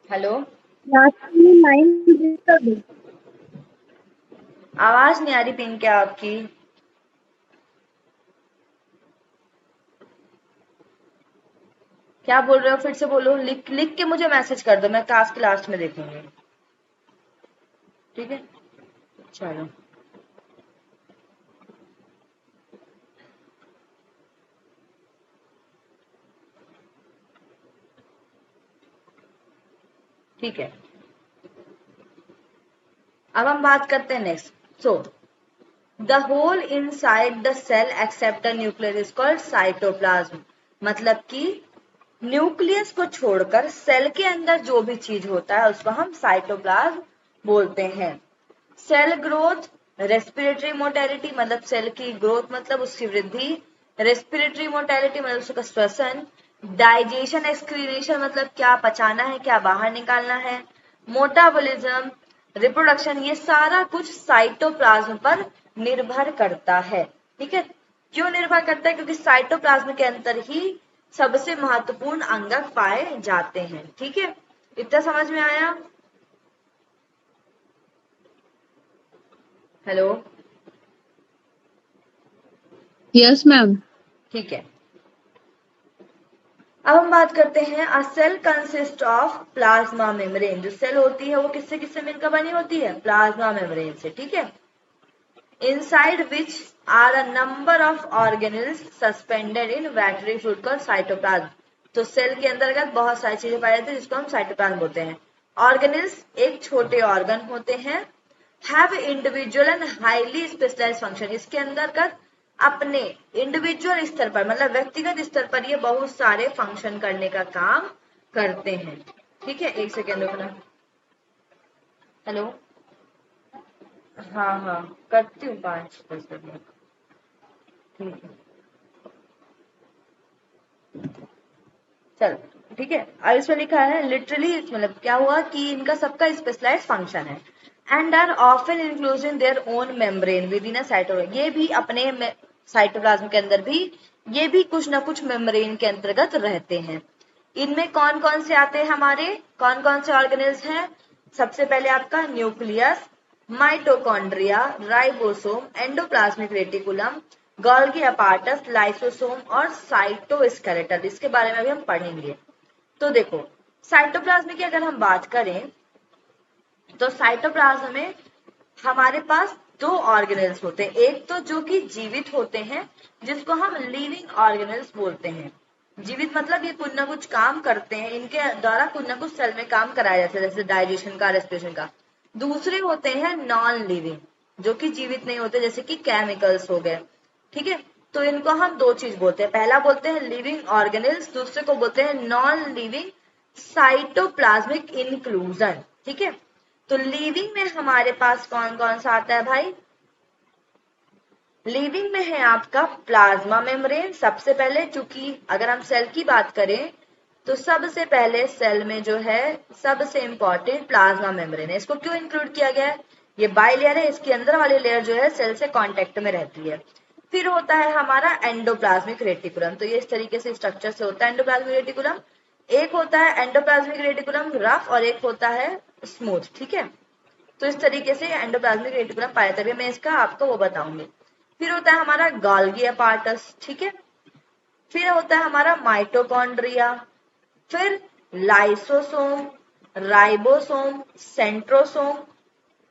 हेलो, लास्ट में लाइन कर दो। आवाज नहीं आ रही पिंका आपकी। क्या बोल रहे हो, फिर से बोलो, लिख लिख के मुझे मैसेज कर दो, मैं क्लास के लास्ट में देखूंगी। ठीक है, चलो, ठीक है, अब हम बात करते हैं next. So the whole inside the cell except the nucleus is called cytoplasm. मतलब कि न्यूक्लियस को छोड़कर सेल के अंदर जो भी चीज होता है उसको हम साइटोप्लाज्म बोलते हैं। सेल ग्रोथ, रेस्पिरेटरी मोटेलिटी मतलब सेल की ग्रोथ मतलब उसकी वृद्धि, रेस्पिरेटरी मोटेलिटी मतलब उसका श्वसन, डाइजेशन एक्सक्रीनेशन मतलब क्या पचाना है क्या बाहर निकालना है, मोटाबॉलिज्म, रिप्रोडक्शन, ये सारा कुछ साइटोप्लाज्म पर निर्भर करता है। ठीक है, क्यों निर्भर करता है? क्योंकि साइटोप्लाज्म के अंदर ही सबसे महत्वपूर्ण अंगक पाए जाते हैं। ठीक है, इतना समझ में आया? Hello, yes ma'am. ठीक है, अब हम बात करते हैं a cell consist of plasma membrane. जो सेल होती है वो किससे किससे मिलकर बनी होती है? प्लाज्मा मेम्ब्रेन से। ठीक है, inside which are a number of organelles suspended in watery fluid called cytoplasm। तो सेल के अंतर्गत बहुत सारी चीजें पाई जाती है जिसको हम साइटोप्लाज्म बोलते हैं। ऑर्गेनेल्स एक छोटे ऑर्गन होते हैं। Have individual and highly specialised function. इसके अंतर्गत अपने इंडिविजुअल स्तर पर मतलब व्यक्तिगत स्तर पर ये बहुत सारे फंक्शन करने का काम करते हैं। ठीक है, एक सेकेंड रुकना। हेलो, हाँ हाँ करती हूँ 5-10 मिनट। ठीक है, चलो ठीक है। अब इसमें लिखा है लिटरली मतलब क्या हुआ कि इनका सबका स्पेशलाइज फंक्शन है। And are often include in their own membrane within a cytoplasm. ये भी अपने साइटोप्लाज्म के अंदर भी ये भी कुछ ना कुछ मेम्ब्रेन के अंतर्गत रहते हैं। इनमें कौन कौन से आते हैं हमारे, कौन कौन से ऑर्गेनेल्स हैं? सबसे पहले आपका nucleus, mitochondria, ribosome, endoplasmic reticulum, Golgi apparatus, lysosome और साइटोस्केलेटल। इसके बारे में भी हम पढ़ेंगे। तो देखो, साइटोप्लाज्म की अगर हम बात करें तो साइटोप्लाज्म में हमारे पास दो ऑर्गेनेल्स होते हैं। एक तो जो कि जीवित होते हैं जिसको हम लिविंग ऑर्गेनेल्स बोलते हैं। जीवित मतलब ये कुछ ना कुछ काम करते हैं, इनके द्वारा कुछ ना कुछ सेल में काम कराया जाता है, जैसे डाइजेशन का, रेस्पिरेशन का। दूसरे होते हैं नॉन लिविंग, जो कि जीवित नहीं होते, जैसे कि केमिकल्स हो गए। ठीक है, तो इनको हम दो चीज बोलते हैं। पहला बोलते हैं लिविंग ऑर्गेनेल्स, दूसरे को बोलते हैं नॉन लिविंग साइटोप्लाज्मिक इंक्लूजन। ठीक है, तो लिविंग में हमारे पास कौन कौन सा आता है भाई? लिविंग में है आपका प्लाज्मा मेम्ब्रेन सबसे पहले। चूंकि अगर हम सेल की बात करें तो सबसे पहले सेल में जो है सबसे इंपॉर्टेंट प्लाज्मा मेम्ब्रेन है। इसको क्यों इंक्लूड किया गया है? ये बाइलेयर है, इसकी अंदर वाली लेयर जो है सेल से कांटेक्ट में रहती है। फिर होता है हमारा एंडोप्लाज्मिक रेटिकुलम। तो ये इस तरीके से स्ट्रक्चर से होता है एंडोप्लाज्मिक रेटिकुलम। एक होता है एंडोप्लाज्मिक रेटिकुलम रफ और एक होता है स्मूथ। ठीक है, तो इस तरीके से एंडोप्लाज्मिक रेटिकुलम पाया जाता है। मैं इसका आपको वो बताऊंगी। फिर होता है हमारा गोल्गी अपार्टस। ठीक है, फिर होता है हमारा माइटोकॉन्ड्रिया, फिर लाइसोसोम, राइबोसोम, सेंट्रोसोम।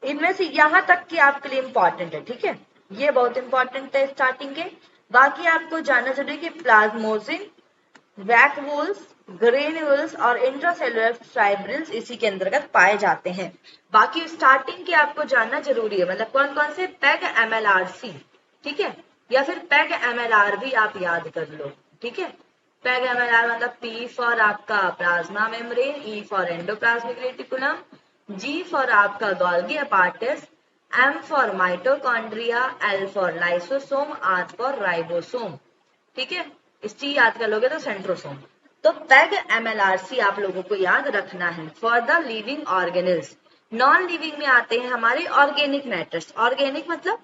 इनमें से यहां तक कि आपके लिए इंपॉर्टेंट है। ठीक है, ये बहुत इंपॉर्टेंट है स्टार्टिंग के। बाकी आपको जानना जरूरी कि प्लाज्मोसिन, वैक्यूल्स, ग्रेन्यूल्स और इंट्रासेलुलर फाइब्रिल्स इसी के अंतर्गत पाए जाते हैं। बाकी स्टार्टिंग के आपको जानना जरूरी है, मतलब कौन कौन से? पैग एमएलआरसी, ठीक है, या फिर पैग एमएलआर भी आप याद कर लो। ठीक है, पैग एमएलआर मतलब पी फॉर आपका plasma membrane, E for endoplasmic reticulum, G for आपका Golgi apparatus, M for mitochondria, L for lysosome, R for ribosome. ठीक है, इस चीज याद कर लोगे तो सेंट्रोसोम। तो पैग एमएलआरसी आप लोगों को याद रखना है for the living organelles. Non living में आते हैं हमारे ऑर्गेनिक मैटर्स। ऑर्गेनिक मतलब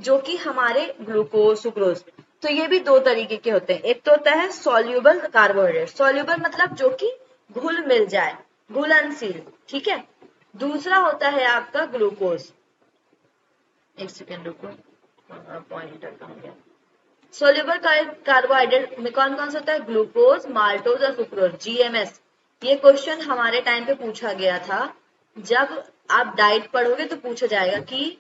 जो कि हमारे ग्लूकोज, सुक्रोज। तो ये भी दो तरीके के होते हैं। एक तो होता है सॉल्यूबल कार्बोहाइड्रेट। सॉल्यूबल मतलब जो कि घुल मिल जाए, घुलनशील। ठीक है, दूसरा होता है आपका ग्लूकोज। एक सेकेंड रुको, पॉइंटर कहाँ गया? सोल्यूबल कार्बोहाइड्रेट में कौन कौन सा होता है? ग्लूकोज, माल्टोज और सुक्रोज, जीएमएस। ये क्वेश्चन हमारे टाइम पे पूछा गया था। जब आप डाइट पढ़ोगे तो पूछा जाएगा कि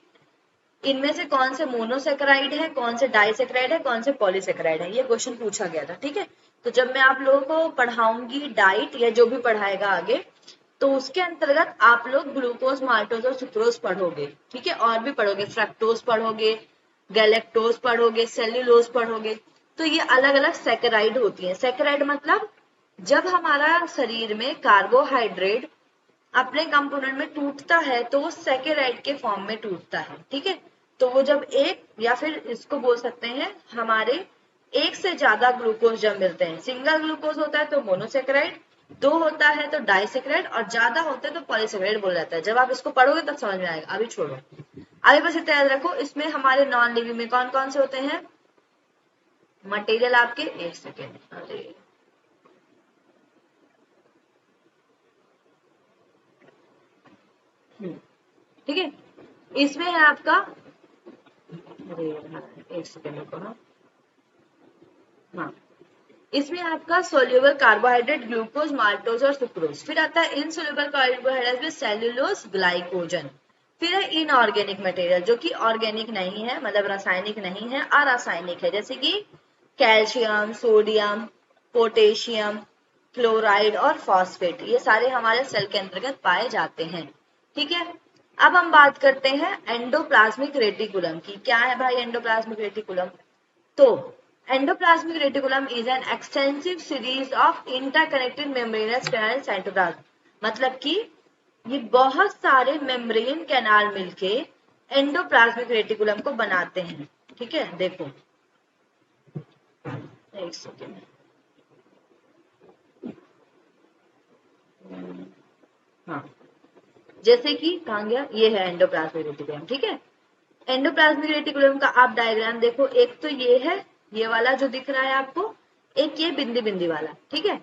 इनमें से कौन से मोनोसेक्राइड है, कौन से डाइसेक्राइड है, कौन से पॉलीसेक्राइड है। ये क्वेश्चन पूछा गया था। ठीक है, तो जब मैं आप लोगों को पढ़ाऊंगी डाइट या जो भी पढ़ाएगा आगे, तो उसके अंतर्गत आप लोग ग्लूकोज, माल्टोज और सुक्रोज पढ़ोगे। ठीक है, और भी पढ़ोगे, फ्रक्टोज पढ़ोगे, गैलेक्टोज पढ़ोगे, सेल्यूलोज पढ़ोगे। तो ये अलग अलग सैकेराइड होती है। सैकेराइड मतलब जब हमारा शरीर में कार्बोहाइड्रेट अपने कंपोनेंट में टूटता है तो वो सैकेराइड के फॉर्म में टूटता है, ठीक है। तो वो जब एक, या फिर इसको बोल सकते हैं हमारे एक से ज्यादा ग्लूकोज जब मिलते हैं, सिंगल ग्लूकोज होता है तो मोनोसैकेराइड, दो होता है तो डाइसैकेराइड, और ज्यादा होते हैं तो पॉलीसैकेराइड बोला जाता है। जब आप इसको पढ़ोगे तब समझ में आएगा, अभी छोड़ो। अभी बस इतना याद रखो, इसमें हमारे नॉन लिविंग में कौन कौन से होते हैं मटेरियल आपके, एक सेकेंड, अरे ठीक है। इसमें है आपका, अरे एक सेकेंड रुको, हाँ, इसमें आपका सोल्यूबल कार्बोहाइड्रेट, ग्लूकोज, माल्टोज और सुक्रोज। फिर आता है इनसोल्यूबल कार्बोहाइड्रेट में सेल्यूलोज, ग्लाइकोजन। फिर है इनऑर्गेनिक मटेरियल जो कि ऑर्गेनिक नहीं है, मतलब रासायनिक नहीं है, अरासायनिक है, जैसे कि कैल्शियम, सोडियम, पोटेशियम, क्लोराइड और फॉस्फेट। ये सारे हमारे सेल के अंतर्गत पाए जाते हैं, ठीक है। अब हम बात करते हैं एंडोप्लाज्मिक रेटिकुलम की। क्या है भाई एंडोप्लाज्मिक रेटिकुलम? तो endoplasmic reticulum is an extensive series of interconnected membranes canal cytoplasm. मतलब कि ये बहुत सारे मेम्ब्रेन कैनाल मिलके एंडोप्लाज्मिक रेटिकुलम को बनाते हैं, ठीक है। देखो एक सेकेंड, हाँ, जैसे कि कहा गया, ये है एंडोप्लाज्मिक रेटिकुलम, ठीक है। एंडोप्लाज्मिक रेटिकुलम का आप डायग्राम देखो, एक तो ये है, ये वाला जो दिख रहा है आपको, एक ये बिंदी बिंदी वाला, ठीक है।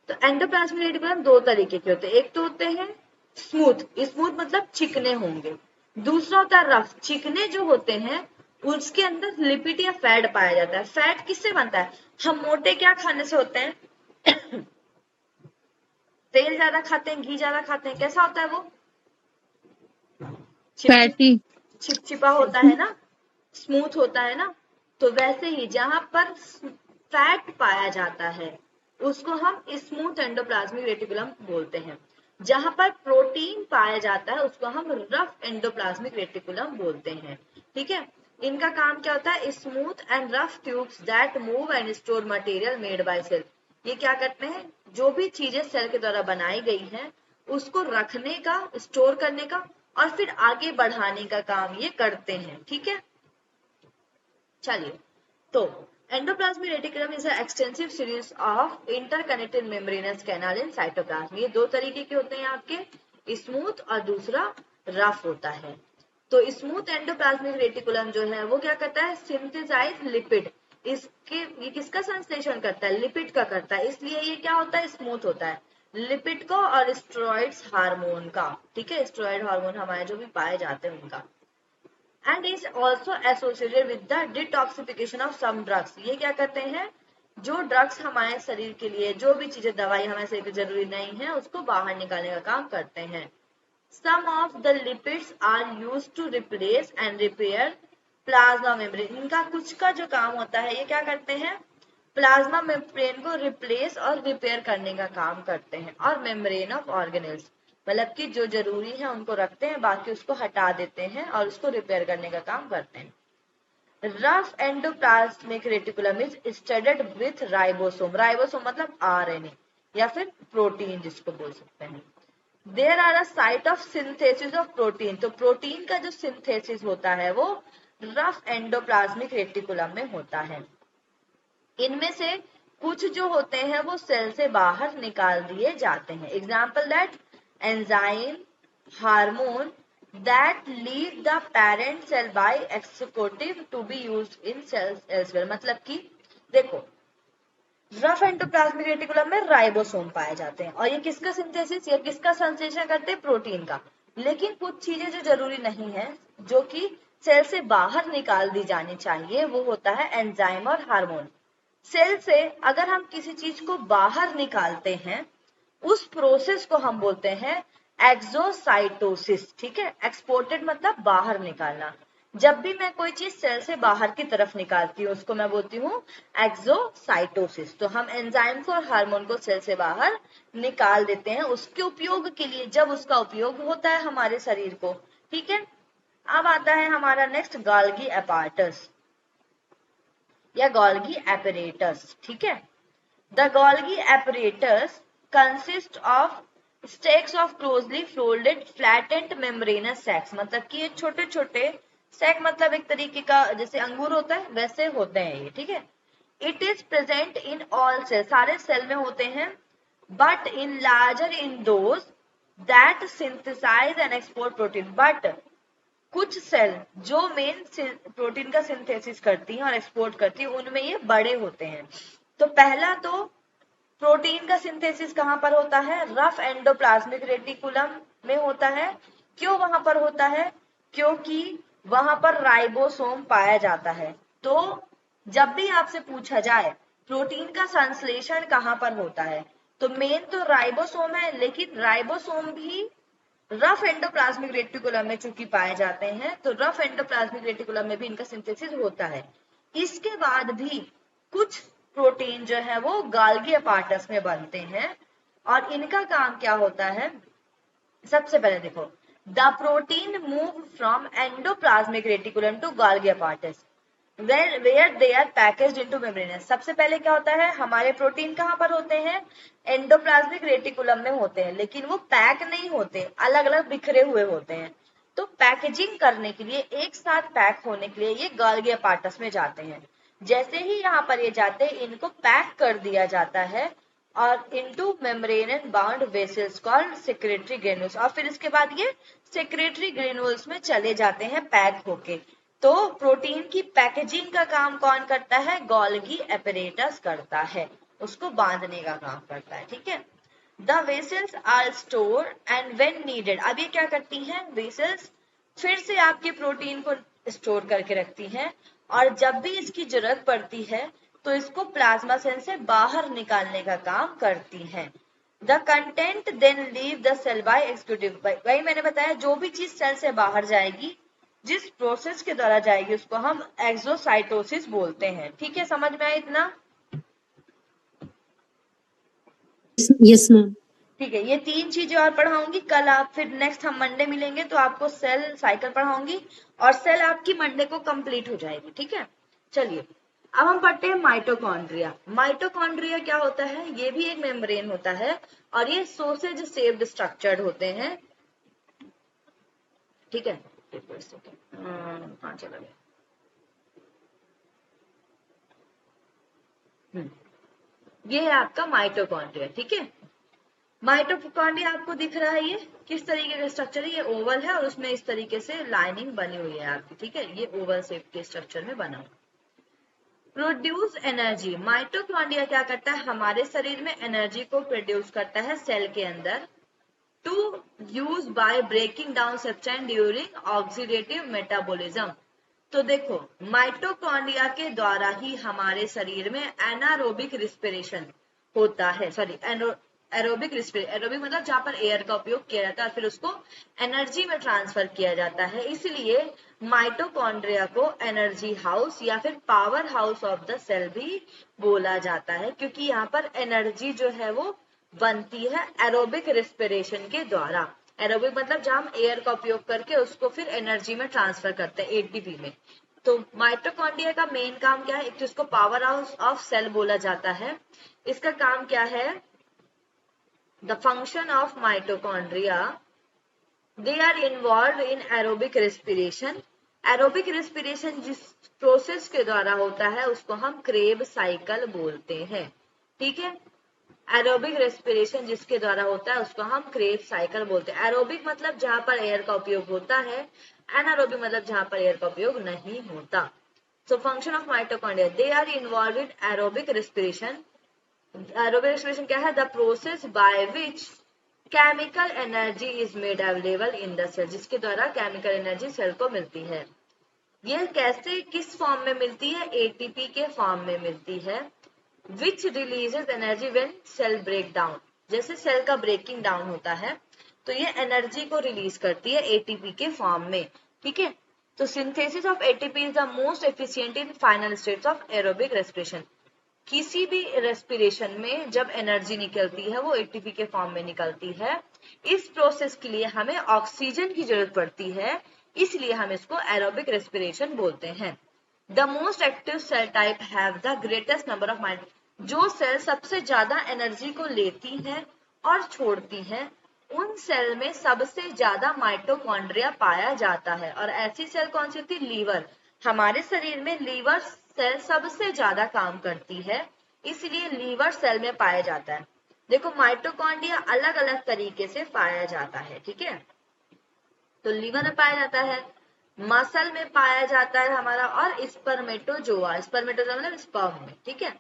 तो एंडोप्लाज्मिक रेटिकुलम दो तरीके के होते हैं, एक तो होते हैं स्मूथ, स्मूथ मतलब चिकने होंगे, दूसरा होता है रफ। चिकने जो होते हैं उसके अंदर लिपिड या फैट पाया जाता है। फैट किससे बनता है? हम मोटे क्या खाने से होते हैं तेल ज्यादा खाते हैं, घी ज्यादा खाते हैं, कैसा होता है वो? फैटी। चिपचिपा होता है ना, स्मूथ होता है ना। तो वैसे ही जहां पर फैट पाया जाता है उसको हम स्मूथ एंडोप्लाज्मिक रेटिकुलम बोलते हैं। जहां पर प्रोटीन पाया जाता है उसको हम रफ एंडोप्लाज्मिक रेटिकुलम बोलते हैं, ठीक है। इनका काम क्या होता है? Smooth and rough tubes that move and store material made by cell. ये क्या करते हैं? जो भी चीजें सेल के द्वारा बनाई गई हैं उसको रखने का, स्टोर करने का और फिर आगे बढ़ाने का काम ये करते हैं, ठीक है। चलिए, तो endoplasmic reticulum is a extensive series of interconnected membranes canal in cytoplasm. ये दो तरीके के होते हैं आपके, स्मूथ और दूसरा रफ होता है। तो स्मूथ एंडोप्लाज्मिक रेटिकुलम जो है वो क्या करता है? Synthesise lipid. ये किसका संश्लेषण करता है? लिपिड का करता है, इसलिए ये क्या होता है? स्मूथ होता है। लिपिड को और स्टेरॉइड्स हार्मोन का, ठीक है, स्टेरॉइड हार्मोन हमारे जो भी पाए जाते हैं उनका। And is also associated with the detoxification of some drugs. ये क्या करते हैं? जो ड्रग्स हमारे शरीर के लिए, जो भी चीजें, दवाई हमारे शरीर के जरूरी नहीं है उसको बाहर निकालने का काम करते हैं। Some of the lipids are used to replace and repair plasma membrane। इनका कुछ का जो काम होता है, ये क्या करते हैं? प्लाज्मा मेम्ब्रेन को रिप्लेस और रिपेयर करने का काम करते हैं। और मेम्ब्रेन ऑफ ऑर्गेनेल्स मतलब कि जो जरूरी है उनको रखते हैं, बाकी उसको हटा देते हैं और उसको रिपेयर करने का काम करते हैं। Rough endoplasmic reticulum is studded with ribosome. Ribosome मतलब आरएनए या फिर प्रोटीन जिसको बोल सकते हैं। There are a site of synthesis of protein. तो प्रोटीन का जो सिंथेसिस होता है वो रफ एंडोप्लाज्मिक रेटिकुलम में होता है। इनमें से कुछ जो होते हैं वो सेल से बाहर निकाल दिए जाते हैं। Example that enzyme, hormone that leave the parent cell by executive to be used in cells elsewhere। मतलब कि देखो, रफ एंडोप्लाज्मिक रेटिकुलम में राइबोसोम पाए जाते हैं और ये किसका सिंथेसिस या किसका संश्लेषण करते हैं? प्रोटीन का। लेकिन कुछ चीजें जो जरूरी नहीं है, जो कि सेल से बाहर निकाल दी जानी चाहिए, वो होता है एंजाइम और हार्मोन। सेल से अगर हम किसी चीज को बाहर निकालते हैं उस प्रोसेस को हम बोलते हैं एक्सोसाइटोसिस, ठीक है। एक्सपोर्टेड मतलब बाहर निकालना। जब भी मैं कोई चीज सेल से बाहर की तरफ निकालती हूँ उसको मैं बोलती हूँ एक्सोसाइटोसिस। तो हम एंजाइम को और हार्मोन को सेल से बाहर निकाल देते हैं उसके उपयोग के लिए, जब उसका उपयोग होता है हमारे शरीर को, ठीक है। अब आता है हमारा नेक्स्ट गोल्गी अपैरेटस या गोल्गी एपरेटस, ठीक है। The Golgi apparatus consist of stacks of closely folded flattened membranous sacs, मतलब कि ये छोटे छोटे सैक, मतलब एक तरीके का जैसे अंगूर होता है वैसे होते हैं ये, ठीक है। It is present in all cell, सारे सेल में होते हैं, but in larger in those that synthesise and export protein, but कुछ सेल जो मेन प्रोटीन का सिंथेसिस करती हैं और एक्सपोर्ट करती हैं उनमें ये बड़े होते हैं। तो पहला तो प्रोटीन का सिंथेसिस कहां पर होता है, रफ एंडोप्लाज्मिक रेटिकुलम में होता है। क्यों वहां पर होता है, क्योंकि वहां पर राइबोसोम पाया जाता है। तो जब भी आपसे पूछा जाए प्रोटीन का संश्लेषण कहां पर होता है, तो मेन तो राइबोसोम है, लेकिन राइबोसोम भी रफ एंडोप्लाज्मिक रेटिकुलम में चूंकि पाए जाते हैं, तो रफ एंडोप्लाज्मिक रेटिकुलम में भी इनका सिंथेसिस होता है। इसके बाद भी कुछ प्रोटीन जो है वो गोल्गी अपैरेटस में बनते हैं, और इनका काम क्या होता है, सबसे पहले देखो, the protein move from endoplasmic reticulum to Golgi apparatus where they are packaged into membranous। सबसे पहले क्या होता है, हमारे प्रोटीन कहां पर होते हैं, एंडोप्लाज्मिक रेटिकुलम में होते हैं, लेकिन वो पैक नहीं होते, अलग अलग बिखरे हुए होते हैं। तो पैकेजिंग करने के लिए, एक साथ पैक होने के लिए ये गोल्गी अपैरेटस में जाते हैं। जैसे ही यहाँ पर ये जाते हैं, इनको पैक कर दिया जाता है और into membrane bound vessels called secretary granules, और फिर इसके बाद ये सेक्रेटरी ग्रेन्यूल्स में चले जाते हैं पैक होके। तो प्रोटीन की पैकेजिंग का काम कौन करता है, गोल्गी अपैरेटस करता है, उसको बांधने का काम करता है, ठीक है। The vessels are store and when needed, अब ये क्या करती हैं, वेसल्स फिर से आपके प्रोटीन को स्टोर करके रखती हैं, और जब भी इसकी जरूरत पड़ती है तो इसको प्लाज्मा सेल से बाहर निकालने का काम करती हैं। The content then leave the cell by executive, वही मैंने बताया, जो भी चीज सेल से बाहर जाएगी, जिस प्रोसेस के द्वारा जाएगी, उसको हम एक्सोसाइटोसिस बोलते हैं, ठीक है। समझ में आया इतना, यस मैम। ठीक है। ये तीन चीजें और पढ़ाऊंगी कल, आप फिर नेक्स्ट हम मंडे मिलेंगे तो आपको सेल साइकिल पढ़ाऊंगी, और सेल आपकी मंडे को कंप्लीट हो जाएगी, ठीक है। चलिए अब हम पढ़ते हैं माइटोकॉन्ड्रिया। माइटोकॉन्ड्रिया क्या होता है, ये भी एक मेम्ब्रेन होता है, और ये सोसेज शेप्ड स्ट्रक्चर्ड होते हैं, ठीक है। हाँ चलो, ये है आपका माइटोकॉन्ड्रिया, ठीक है। माइटोकॉन्ड्रिया आपको दिख रहा है, ये किस तरीके का स्ट्रक्चर है, ये ओवल है और उसमें इस तरीके से लाइनिंग बनी हुई है आपकी, ठीक है। ये ओवल शेप के स्ट्रक्चर में बना हुआ। प्रोड्यूस एनर्जी, माइटोकॉन्ड्रिया क्या करता है, हमारे शरीर में एनर्जी को प्रोड्यूस करता है सेल के अंदर, to use by breaking down substance during oxidative metabolism. तो देखो, माइटोकॉन्ड्रिया के द्वारा ही हमारे शरीर में एनारोबिक रिस्पिरेशन होता है, सॉरी एरोबिक रिस्पिरेशन, एरोबिक मतलब जहां पर एयर का उपयोग किया जाता है, फिर उसको एनर्जी में ट्रांसफर किया जाता है। इसलिए माइटोकॉन्ड्रिया को एनर्जी हाउस या फिर power house of the cell भी बोला जाता है, क्योंकि यहाँ पर एनर्जी जो है वो बनती है एरोबिक रिस्पिरेशन के द्वारा। एरोबिक मतलब जहां हम एयर का उपयोग करके उसको फिर एनर्जी में ट्रांसफर करते हैं, एटीपी में। तो माइटोकॉन्ड्रिया का मेन काम क्या है, एक तो इसको पावर हाउस ऑफ सेल बोला जाता है। इसका काम क्या है, the function of mitochondria, they are involve in aerobic respiration. Aerobic respiration जिस प्रोसेस के द्वारा होता है उसको हम क्रेब साइकिल बोलते हैं, ठीक है। एरोबिक रेस्पिरेशन जिसके द्वारा होता है उसको हम क्रेब साइकिल बोलते हैं। एरोबिक मतलब जहां पर एयर का उपयोग होता है, एनारोबिक मतलब जहां पर एयर का उपयोग नहीं होता। So function of mitochondria, they are involve in aerobic respiration. Aerobic respiration क्या है, the process by which chemical energy is made available in the cell, जिसके द्वारा केमिकल एनर्जी सेल को मिलती है। ये कैसे, किस फॉर्म में मिलती है, एटीपी के फॉर्म में मिलती है। Which releases energy when cell break down, जैसे सेल का ब्रेकिंग डाउन होता है तो ये एनर्जी को रिलीज करती है एटीपी के फॉर्म में, ठीक है। तो synthesis of ATP is the most efficient in final states of aerobic respiration. किसी भी रेस्पिरेशन में जब एनर्जी निकलती है वो एटीपी के फॉर्म में निकलती है। इस प्रोसेस के लिए हमें ऑक्सीजन की जरूरत पड़ती है, इसलिए हम इसको एरोबिक रेस्पिरेशन बोलते हैं। The most active cell type have the greatest number of mite, जो सेल सबसे ज्यादा एनर्जी को लेती हैं और छोड़ती हैं, उन सेल में सबसे ज्यादा माइटोकॉन्ड्रिया पाया जाता है। और ऐसी सेल कौन सी होती है? लीवर। हमारे शरीर में लीवर सेल सबसे ज्यादा काम करती है, इसलिए लीवर सेल में पाया जाता है। देखो माइटोकॉन्ड्रिया अलग अलग तरीके से पाया जाता है, ठीक है। तो लीवर में पाया जाता है, मसल में पाया जाता है हमारा, और स्पर्मेटोजोआ, स्पर्मेटोजोआ मतलब स्पर्म में, ठीक है।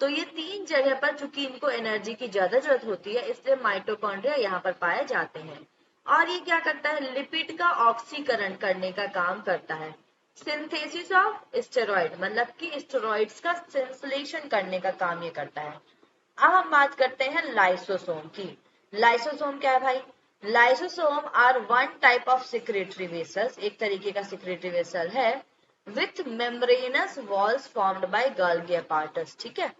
तो ये तीन जगह पर चूंकि इनको एनर्जी की ज्यादा जरूरत होती है, इसलिए माइटोकॉन्ड्रिया यहाँ पर पाए जाते हैं। और ये क्या करता है? लिपिड का ऑक्सीकरण करने का काम करता है। सिंथेसिस ऑफ स्टेरॉइड मतलब कि स्टेरॉइड्स का संश्लेषण करने का काम ये करता है। अब हम बात करते हैं लाइसोसोम की। लाइसोसोम क्या है भाई? Lysosome are one type of secretory vessels, एक तरीके का सिक्रेटरी वेसल है, with membranous walls formed by Golgi apparatus, ठीक है।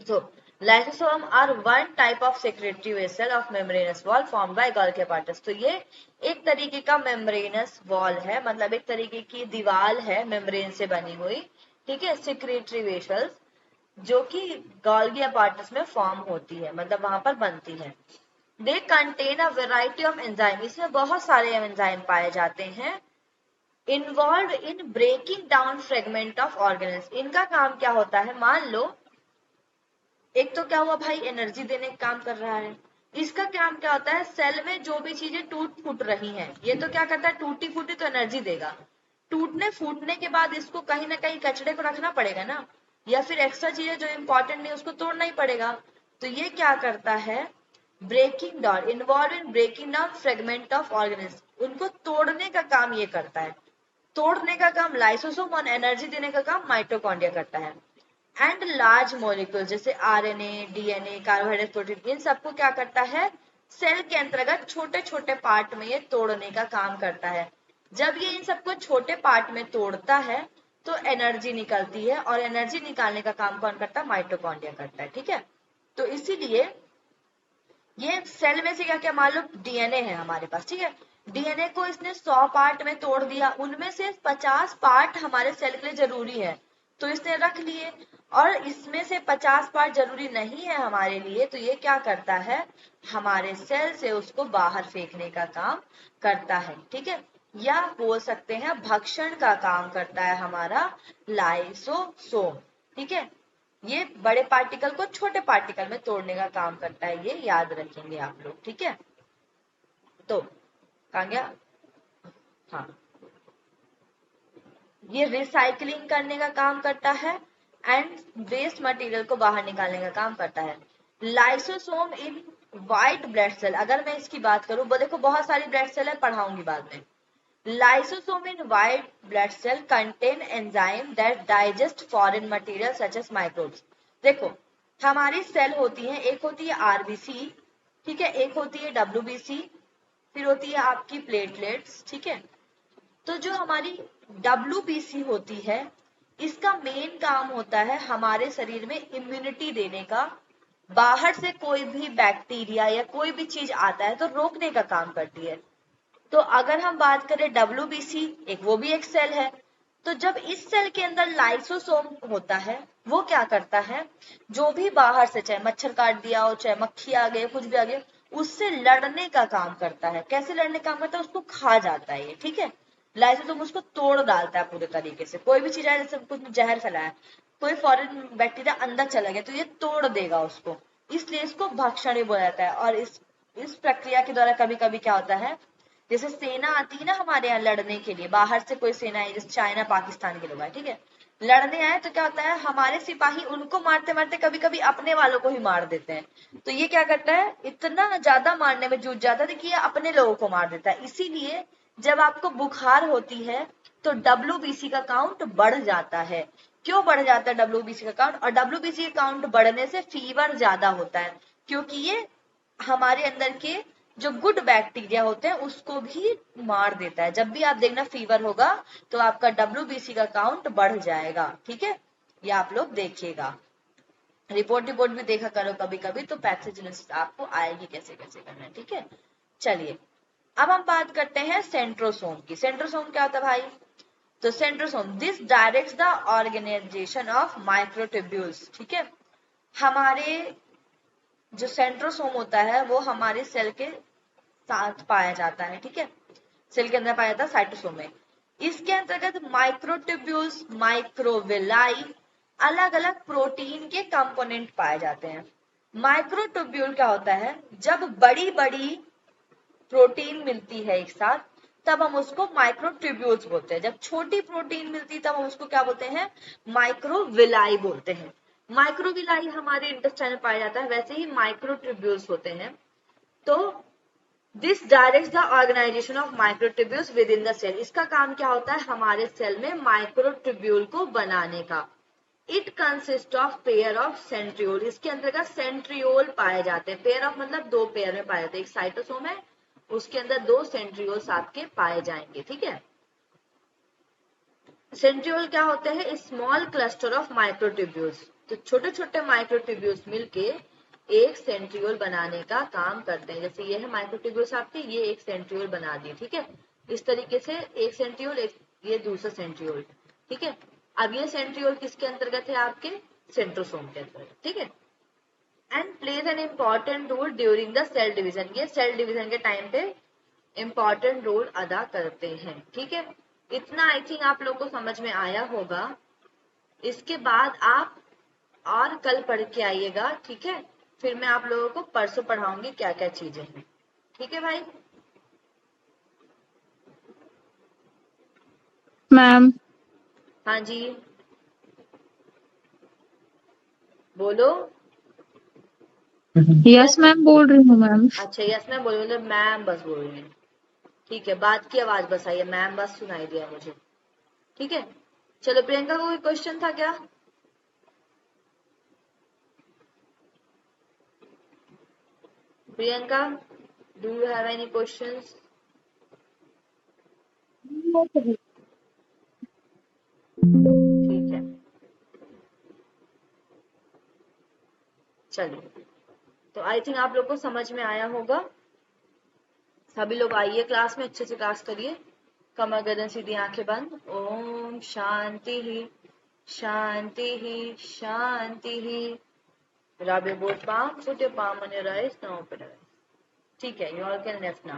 So, lysosome are one type of secretory vessel of membranous wall formed by Golgi apparatus. तो ये एक तरीके का membranous wall है, मतलब एक तरीके की दीवार है मेम्ब्रेन से बनी हुई, ठीक है, secretory vessels जो कि Golgi apparatus में फॉर्म होती है, मतलब वहां पर बनती है। They contain a variety of enzyme, इसमें बहुत सारे एंजाइम पाए जाते हैं। Involved in breaking down fragment of organelles, इनका काम क्या होता है? मान लो एक तो क्या हुआ भाई, एनर्जी देने का काम कर रहा है। इसका काम क्या होता है? सेल में जो भी चीजें टूट फूट रही हैं, ये तो क्या करता है? टूटी फूटी तो एनर्जी देगा। टूटने फूटने के बाद इसको कहीं ना कहीं कचड़े को रखना पड़ेगा ना, या फिर एक्स्ट्रा चीजें जो इंपॉर्टेंट नहीं उसको तोड़ना ही पड़ेगा। तो ये क्या करता है? Breaking down, involve in breaking down fragment of organism, उनको तोड़ने का काम ये करता है। तोड़ने का काम लाइसोसोम और एनर्जी देने का काम माइटोकॉन्ड्रिया करता है। एंड लार्ज मॉलिक्यूल जैसे आरएनए, डीएनए, कार्बोहाइड्रेट, प्रोटीन, इन सबको क्या करता है? सेल के अंतर्गत छोटे छोटे पार्ट में ये तोड़ने का काम करता है। जब ये इन सबको छोटे पार्ट में तोड़ता है तो एनर्जी निकलती है, और एनर्जी निकालने का काम कौन करता है? माइटोकॉन्ड्रिया करता है, ठीक है। तो इसीलिए ये सेल में से क्या क्या, मान लो डीएनए है हमारे पास, ठीक है। डीएनए को इसने 100 पार्ट में तोड़ दिया, उनमें से 50 पार्ट हमारे सेल के लिए जरूरी है, तो इसने रख लिए। और इसमें से 50 पार्ट जरूरी नहीं है हमारे लिए, तो ये क्या करता है? हमारे सेल से उसको बाहर फेंकने का काम करता है, ठीक है। या बोल सकते हैं भक्षण का काम करता है हमारा लाइसोसोम, ठीक है। ये बड़े पार्टिकल को छोटे पार्टिकल में तोड़ने का काम करता है, ये याद रखेंगे आप लोग, ठीक है। तो कहाँ गया? हाँ, ये रिसाइकलिंग करने का काम करता है एंड वेस्ट मटेरियल को बाहर निकालने का काम करता है। Lysosome in white blood cell, अगर मैं इसकी बात करूं, देखो बहुत सारी ब्लड सेल है, पढ़ाऊंगी बाद में। Lysosome in white blood cell contain enzyme that digest foreign material such as microbes. देखो हमारी सेल होती है, एक होती है आरबीसी, ठीक है, एक होती है डब्ल्यूबीसी, फिर होती है आपकी प्लेटलेट्स, ठीक है। तो जो हमारी डब्ल्यूबीसी होती है, इसका मेन काम होता है हमारे शरीर में इम्यूनिटी देने का। बाहर से कोई भी बैक्टीरिया या कोई भी चीज आता है तो रोकने का काम करती है। तो अगर हम बात करें डब्ल्यूबीसी, एक वो भी एक सेल है। तो जब इस सेल के अंदर लाइसोसोम होता है, वो क्या करता है? जो भी बाहर से, चाहे मच्छर काट दिया हो, चाहे मक्खी आ गई, कुछ भी आ गया, उससे लड़ने का काम करता है। कैसे लड़ने का काम करता है? उसको खा जाता है ये, ठीक है। लाइसोसोम उसको तोड़ डालता है पूरे तरीके से। कोई भी चीज है, जैसे कुछ जहर फैलाया, कोई फॉरेन बैक्टीरिया अंदर चला गया तो ये तोड़ देगा उसको, इसलिए इसको भक्षण ही बोला जाता है। और इस प्रक्रिया के द्वारा कभी कभी क्या होता है, जैसे सेना आती है ना हमारे यहाँ लड़ने के लिए, बाहर से कोई सेना है, जैसे चाइना पाकिस्तान के लोग आए, ठीक है, लड़ने आए, तो क्या होता है? हमारे सिपाही उनको मारते मारते कभी कभी अपने वालों को ही मार देते हैं। तो ये क्या करता है? इतना ज्यादा मारने में जुट जाता है कि ये अपने लोगों को मार देता है। इसीलिए जब आपको बुखार होती है तो डब्ल्यूबीसी का काउंट बढ़ जाता है। क्यों बढ़ जाता है डब्ल्यूबीसी का काउंट? और डब्ल्यूबीसी का काउंट बढ़ने से फीवर ज्यादा होता है, क्योंकि ये हमारे अंदर के जो गुड बैक्टीरिया होते हैं उसको भी मार देता है। जब भी आप देखना फीवर होगा तो आपका डब्ल्यूबीसी का काउंट बढ़ जाएगा, ठीक है। ये आप लोग देखिएगा, रिपोर्ट भी देखा करो कभी कभी, तो पैथोजेनेसिस आपको आएगी कैसे कैसे करना है, ठीक है। चलिए अब हम बात करते हैं सेंट्रोसोम की। सेंट्रोसोम क्या होता है भाई? तो centrosome this directs the organisation of microtubules. ठीक है, हमारे जो सेंट्रोसोम होता है वो हमारे सेल के साथ पाया जाता है। ठीक है, सेल के अंदर पाया जाता है साइटोसोम में। इसके अंतर्गत माइक्रोट्यूब्यूल्स, माइक्रोविलाई, अलग अलग प्रोटीन के कंपोनेंट पाए जाते हैं। माइक्रोट्यूब्यूल क्या होता है? जब बड़ी बड़ी प्रोटीन मिलती है एक साथ तब हम उसको माइक्रोट्यूब्यूल्स बोलते हैं। जब छोटी प्रोटीन मिलती है तब हम उसको क्या बोलते हैं? माइक्रोविलाई बोलते हैं। माइक्रोविलाई हमारे इंटेस्टाइन में पाया जाता है, वैसे ही माइक्रोट्यूब्यूल्स होते हैं। तो this directs the organisation of microtubules within the cell. इसका काम क्या होता है? हमारे सेल में माइक्रोट्यूब्यूल को बनाने का। It consist of pair of centriole. इसके अंतर्गत सेंट्रियोल पाए जाते हैं। पेयर ऑफ मतलब दो पेयर में पाए जाते हैं। एक साइटोसोम है, उसके अंदर दो सेंट्रियोल्स आपके पाए जाएंगे। ठीक है, सेंट्रियोल क्या होते हैं? Small cluster of microtubules. तो छोटे छोटे माइक्रोट्यूब्यूल्स मिलके एक सेंट्रियोल बनाने का काम करते हैं। जैसे ये है माइक्रोट्यूब्यूल्स आपके, ये एक सेंट्रियोल बना दिए। ठीक है, इस तरीके से एक सेंट्रियोल, एक ये दूसरा सेंट्रियोल। ठीक है, अब ये सेंट्रियोल किसके अंतर्गत है? आपके सेंट्रोसोम के अंतर्गत। ठीक है, and plays an important role during the cell division. ये सेल डिवीजन के टाइम पे इम्पॉर्टेंट रोल अदा करते हैं। ठीक है, इतना आई थिंक आप लोगों को समझ में आया होगा। इसके बाद आप और कल पढ़ के आइएगा। ठीक है, फिर मैं आप लोगों को परसों पढ़ाऊंगी क्या क्या चीजें हैं। ठीक है भाई? मैम। हाँ जी, बोलो। यस मैम बोल रही हूँ मैम। अच्छा, यस मैं बोल रही हूँ, मैम बस बोल रही हूँ। ठीक है, बात की आवाज बस आई है, मैम बस सुनाई दिया मुझे। ठीक है, चलो प्रियंका को कोई क्वेश्चन था क्या? Priyanka, do you have any questions? ठीक है, चलिए, तो आई थिंक आप लोग को समझ में आया होगा। सभी लोग आइए क्लास में, अच्छे से क्लास करिए। कमर गर्दन सीधी, आंखें बंद। ओम शांति ही शांति ही शांति ही। Rub your both palms, put your palm on your eyes, now open your eyes. ठीक है, you all can left now.